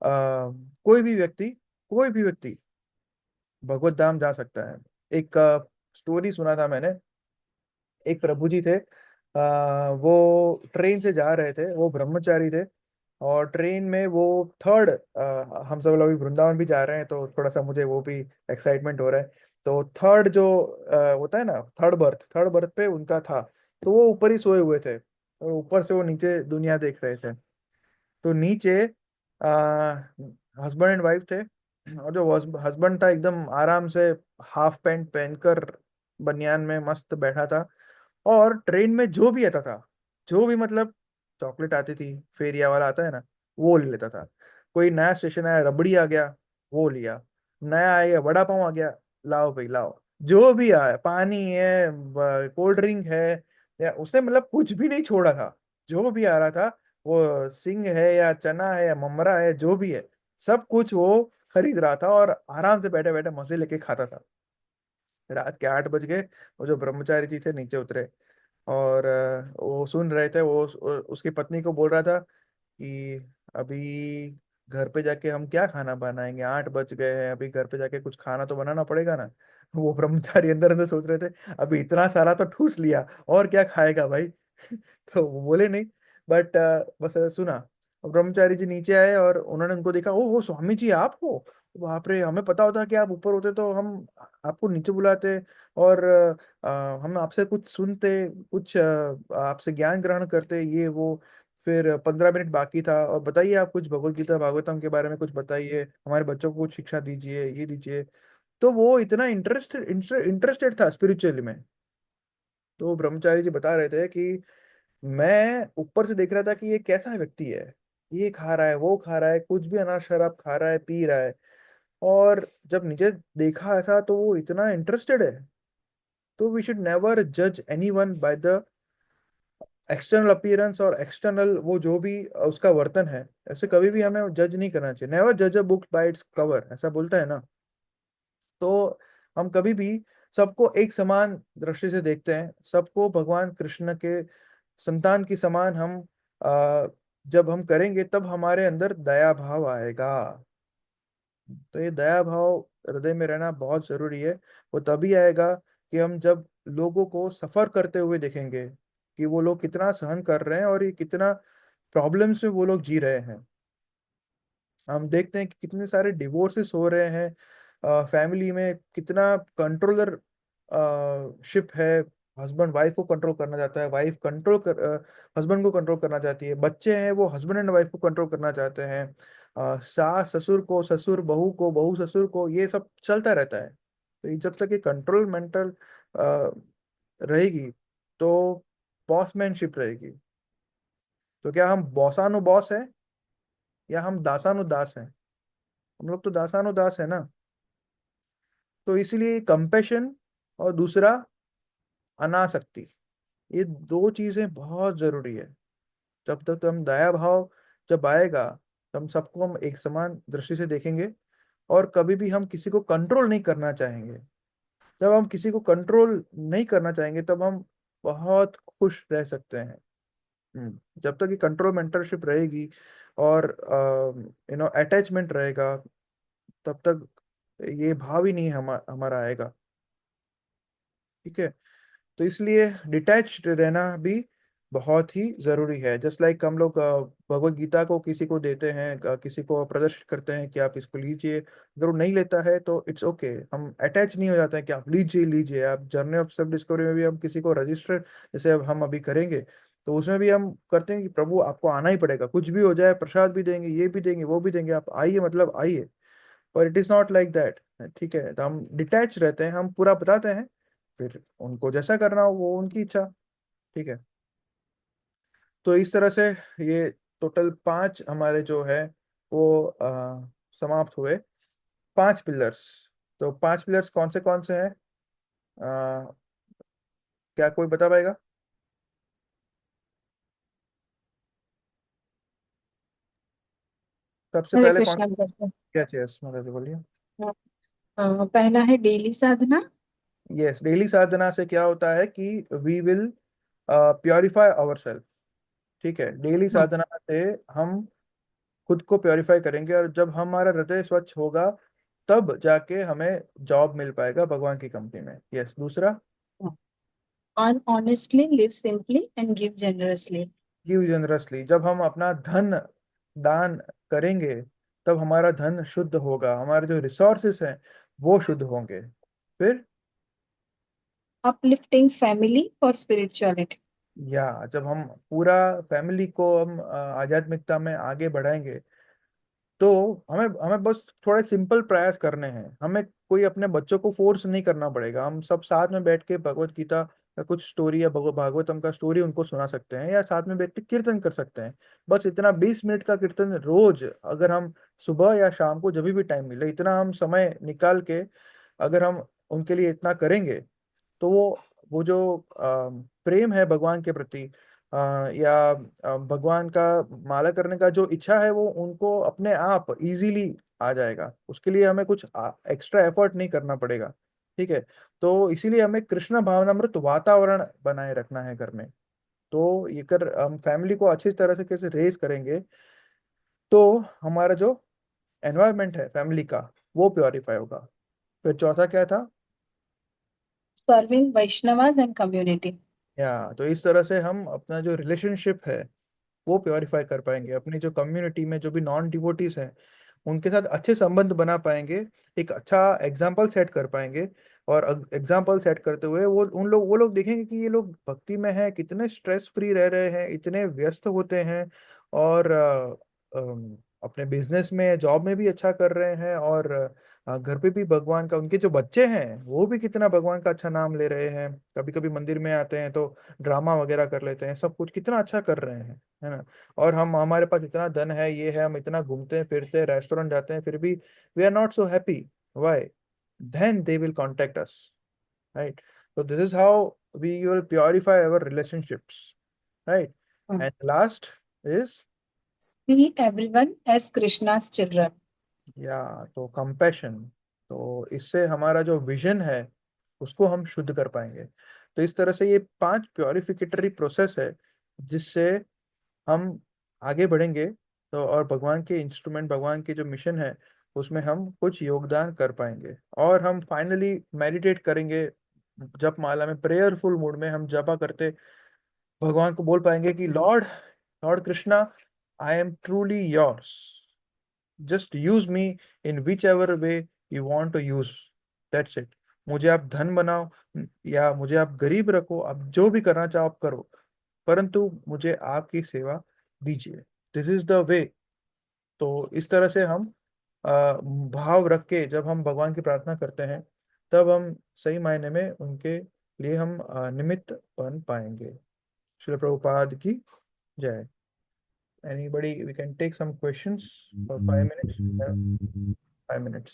कोई भी व्यक्ति भगवत धाम जा सकता है। एक स्टोरी सुना था मैंने। एक प्रभु जी थे, वो ट्रेन से जा रहे थे, वो ब्रह्मचारी थे। और ट्रेन में वो थर्ड, हम सब लोग अभी वृंदावन भी जा रहे हैं, तो थोड़ा सा मुझे वो भी एक्साइटमेंट हो रहा है। तो थर्ड जो होता है ना, थर्ड बर्थ पे उनका था। तो वो ऊपर ही सोए हुए थे, और ऊपर से वो नीचे दुनिया देख रहे थे। तो नीचे हस्बैंड एंड वाइफ थे, और जो हस्बैंड था एकदम आराम से हाफ पैंट पहनकर बनियान में मस्त बैठा था। और ट्रेन में जो भी आता था, जो भी मतलब चॉकलेट आती थी, फेरिया वाला आता है ना, वो ले लेता था। कोई नया स्टेशन आया, रबड़ी आ गया, वो लिया। नया आया वड़ा पाव आ गया, लाओ भाई लाओ, जो भी आया, पानी है, कोल्ड ड्रिंक है, या उसने मतलब कुछ भी नहीं छोड़ा था। जो भी आ रहा था, वो सिंग है या चना है या ममरा है, जो भी है, सब कुछ वो खरीद रहा था और आराम से बैठे बैठे मजे लेके खाता था। रात के 8 बज गए, वो जो ब्रह्मचारी जी थे नीचे उतरे, और वो सुन रहे थे, वो उसकी पत्नी को बोल रहा था कि अभी घर पे जाके हम क्या खाना बनाएंगे, 8 बज गए हैं, अभी घर पे जाके कुछ खाना तो बनाना पड़ेगा ना। वो ब्रह्मचारी अंदर अंदर सोच रहे थे, अभी इतना सारा तो ठूस लिया, और क्या खाएगा भाई। तो वो बोले नहीं, बट बस ऐसा सुना। और ब्रह्मचारी जी नीचे आए और उन्होंने उनको देखा, ओ वो स्वामी जी आप हो, बाप रे, हमें पता होता कि आप ऊपर होते तो हम आपको नीचे बुलाते, और हम आपसे कुछ सुनते, कुछ आपसे ज्ञान ग्रहण करते, ये वो। फिर 15 मिनट बाकी था, और बताइए आप कुछ भगवत गीता भागवतम के बारे में कुछ बताइए, हमारे बच्चों को कुछ शिक्षा दीजिए, ये दीजिए। तो वो इतना इंटरेस्टेड था स्पिरिचुअली में। तो ब्रह्मचारी जी बता रहे थे कि मैं ऊपर से देख रहा था कि ये कैसा व्यक्ति है, ये खा रहा है, वो खा रहा है, कुछ भी अनाज शराब खा रहा है, पी रहा है। और जब नीचे देखा ऐसा, तो वो इतना इंटरेस्टेड है। तो वी शुड नेवर जज any one by the external appearance और एक्सटर्नल वो जो भी उसका वर्तन है, ऐसे कभी भी हमें जज नहीं करना चाहिए। नेवर जज a book by its cover, ऐसा बोलता है ना। तो हम कभी भी सबको एक समान दृष्टि से देखते हैं, सबको भगवान कृष्ण के संतान की समान हम जब हम करेंगे, तब हमारे अंदर दया भाव आएगा। तो ये दया भाव हृदय में रहना बहुत जरूरी है। वो तभी आएगा कि हम जब लोगों को सफर करते हुए देखेंगे, कि वो लोग कितना सहन कर रहे हैं और ये कितना प्रॉब्लम्स में वो लोग जी रहे हैं। हम देखते हैं कि कितने सारे डिवोर्सेस हो रहे हैं, फैमिली में कितना कंट्रोलर शिप है। हस्बैंड वाइफ को कंट्रोल करना चाहता है, वाइफ कंट्रोल कर हस्बैंड को कंट्रोल करना चाहती है, बच्चे हैं वो हस्बैंड एंड वाइफ को कंट्रोल करना चाहते हैं, सास ससुर को, ससुर बहू को, बहू ससुर को, ये सब चलता रहता है। तो ये जब तक ये कंट्रोल मेंटल रहेगी, तो बॉसमैनशिप रहेगी। तो क्या हम बॉसानु बॉस है, या हम दासानु दास हैं? हम लोग तो दासानु दास है ना। तो इसीलिए कंपेशन और दूसरा अनासक्ति, ये दो चीजें बहुत जरूरी है। जब तक तो हम दया भाव जब आएगा, तो हम सबको हम एक समान दृष्टि से देखेंगे, और कभी भी हम किसी को कंट्रोल नहीं करना चाहेंगे। जब हम किसी को कंट्रोल नहीं करना चाहेंगे, तब हम बहुत खुश रह सकते हैं। जब तक ये कंट्रोल मेंटरशिप रहेगी और अटैचमेंट रहेगा, तब तक ये भाव ही नहीं हमारा आएगा। ठीक है। तो इसलिए डिटैच्ड रहना भी बहुत ही जरूरी है। जस्ट लाइक हम लोग भगवत गीता को किसी को देते हैं, किसी को प्रदर्शित करते हैं कि आप इसको लीजिए, अगर वो नहीं लेता है तो इट्स ओके, हम अटैच नहीं हो जाते हैं कि आप लीजिए लीजिए। आप जर्नी ऑफ सेल्फ डिस्कवरी में भी हम किसी को रजिस्टर, जैसे अब हम अभी करेंगे, तो उसमें भी हम करते हैं कि प्रभु आपको आना ही पड़ेगा, कुछ भी हो जाए, प्रसाद भी देंगे, ये भी देंगे, वो भी देंगे, आप आइए, मतलब आइए। पर it is not like that. ठीक है, तो हम डिटैच रहते हैं, हम पूरा बताते हैं, फिर उनको जैसा करना हो वो उनकी इच्छा। ठीक है। तो इस तरह से ये टोटल 5 हमारे जो है वो समाप्त हुए, 5 पिलर्स। तो 5 पिलर्स कौन से हैं? अ, क्या कोई बता पाएगा? सबसे हरे पहले कौन? कृष्णा भैया। क्या चाहिए मतलब, बोलिए। पहला है डेली साधना। यस, डेली साधना से क्या होता है कि we will purify our self. ठीक है, डेली हाँ। साधना से हम खुद को प्योरीफाई करेंगे, और जब हमारा हृदय स्वच्छ होगा, तब जाके हमें जॉब मिल पाएगा भगवान की कंपनी में। यस, दूसरा, earn honestly, live simply and give generously. Give generously. जब हम अपना धन दान करेंगे, तब हमारा धन शुद्ध होगा, हमारे जो रिसोर्सेस हैं वो शुद्ध होंगे। फिर, अपलिफ्टिंग फैमिली और स्पिरिचुअलिटी। या जब हम पूरा फैमिली को हम आध्यात्मिकता में आगे बढ़ाएंगे, तो हमें हमें बस थोड़े सिंपल प्रयास करने हैं। हमें कोई अपने बच्चों को फोर्स नहीं करना पड़ेगा, हम सब साथ में बैठ के भगवत गीता या कुछ स्टोरी या भागवतम का स्टोरी उनको सुना सकते हैं, या साथ में बैठ के कीर्तन कर सकते हैं। बस इतना 20 मिनट का कीर्तन रोज, अगर हम सुबह या शाम को जब भी टाइम मिले इतना हम समय निकाल के अगर हम उनके लिए इतना करेंगे, तो वो जो प्रेम है भगवान के प्रति, या भगवान का माला करने का जो इच्छा है, वो उनको अपने आप इजीली आ जाएगा। उसके लिए हमें कुछ एक्स्ट्रा एफर्ट नहीं करना पड़ेगा। ठीक है। तो इसीलिए हमें कृष्ण भावनामृत वातावरण बनाए रखना है घर में। तो ये कर हम फैमिली को अच्छी तरह से कैसे रेज करेंगे, तो हमारा जो एनवायरनमेंट है फैमिली का वो प्योरीफाई होगा। फिर चौथा क्या था? Serving Vaishnavas and community. या तो इस तरह से हम अपना जो रिलेशनशिप है वो प्योरीफाई कर पाएंगे, अपनी जो कम्युनिटी में जो भी नॉन डिवोटीज हैं उनके साथ अच्छे संबंध बना पाएंगे, एक अच्छा एग्जाम्पल सेट कर पाएंगे। और एग्जाम्पल सेट करते हुए वो लोग देखेंगे कि ये लोग भक्ति में हैं, कितने स्ट्रेस फ्री रह रहे हैं, इतने व्यस्त होते हैं, और अपने बिजनेस में जॉब में भी अच्छा कर रहे हैं, और घर पे भी भगवान का, उनके जो बच्चे हैं वो भी कितना भगवान का अच्छा नाम ले रहे हैं, कभी कभी मंदिर में आते हैं तो ड्रामा वगैरह कर लेते हैं, सब कुछ कितना अच्छा कर रहे हैं, है ना। और हम हमारे पास इतना धन है, ये है, हम इतना घूमते हैं फिरते हैं, रेस्टोरेंट जाते हैं, फिर भी we are not so happy. Why? Then they will contact us, right? so this is how we will purify our relationships, right? And last is, see everyone as Krishna's children. या तो कंपैशन। तो इससे हमारा जो विजन है उसको हम शुद्ध कर पाएंगे। तो इस तरह से ये 5 प्योरिफिकेटरी प्रोसेस है जिससे हम आगे बढ़ेंगे, तो और भगवान के इंस्ट्रूमेंट, भगवान के जो मिशन है उसमें हम कुछ योगदान कर पाएंगे। और हम फाइनली मेडिटेट करेंगे, जप माला में प्रेयरफुल मूड में हम जपा करते भगवान को बोल पाएंगे कि lord, lord Krishna, I am truly yours, just use me in which ever way you want to use, that's it. मुझे आप धन बनाओ या मुझे आप गरीब रखो, आप जो भी करना चाहो आप करो, परंतु मुझे आपकी सेवा दीजिए, दिस इज द वे। तो इस तरह से हम भाव रख के जब हम भगवान की प्रार्थना करते हैं, तब हम सही मायने में उनके लिए हम निमित्त बन पाएंगे। श्रील प्रभुपाद की जय। Anybody, we can take some questions for 5 minutes. 5 minutes.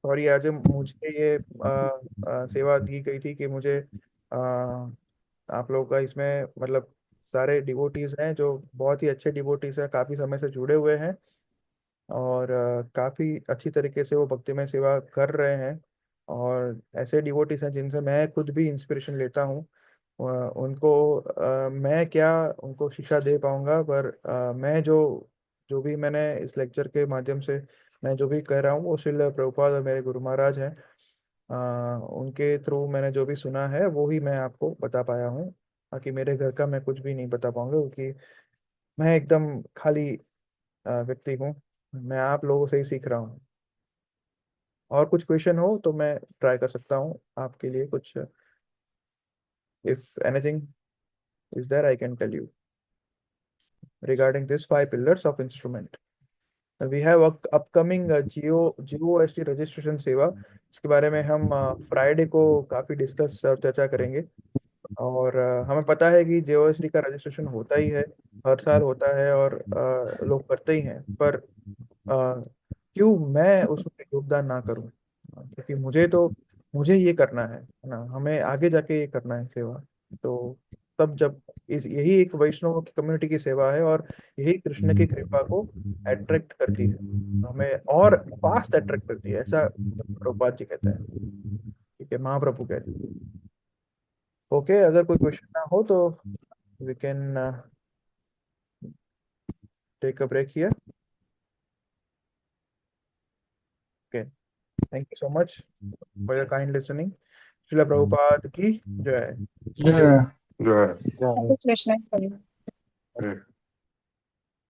Sorry, आज मुझे ये सेवा दी गई थी कि मुझे आप लोगों का इसमें मतलब सारे डिवोटीज हैं जो बहुत ही अच्छे डिवोटीज हैं, काफी समय से जुड़े हुए हैं, और काफी अच्छी तरीके से वो भक्तिमय सेवा कर रहे हैं। और ऐसे डिवोटीज हैं जिनसे मैं खुद भी इंस्पिरेशन लेता हूँ। उनको मैं क्या उनको शिक्षा दे पाऊंगा, पर मैं जो जो भी मैंने इस लेक्चर के माध्यम से मैं जो भी कह रहा हूँ वो श्रील प्रभुपाद और मेरे गुरु महाराज हैं, उनके थ्रू मैंने जो भी सुना है वो ही मैं आपको बता पाया हूँ। बाकी मेरे घर का मैं कुछ भी नहीं बता पाऊंगा, क्योंकि मैं एकदम खाली व्यक्ति हूँ, मैं आप लोगों से ही सीख रहा हूँ। और कुछ क्वेश्चन हो तो मैं ट्राई कर सकता हूँ आपके लिए कुछ, if anything is there I can tell you regarding this 5 pillars of instrument. We have upcoming GOST registration सेवा, इसके बारे में हम फ्राइडे को काफ़ी डिस्कस और चर्चा करेंगे। और हमें पता है कि जीओएसटी का रजिस्ट्रेशन होता ही है, हर साल होता है, और लोग करते ही हैं, पर क्यों मैं उसमें योगदान ना करूं? क्योंकि मुझे ये करना है ना, हमें आगे जाके ये करना है सेवा। तो तब जब यही एक वैष्णव की कम्युनिटी की सेवा है, और यही कृष्ण की कृपा को अट्रैक्ट करती है, हमें और फास्ट अट्रैक्ट करती है, ऐसा प्रभुपाद जी कहते हैं। ठीक है, महाप्रभु कहते हैं। ओके, अगर कोई क्वेश्चन ना हो तो we can take a break here. Okay, thank you so much for your kind listening. Srila Prabhupada की जय। जय हरे कृष्ण।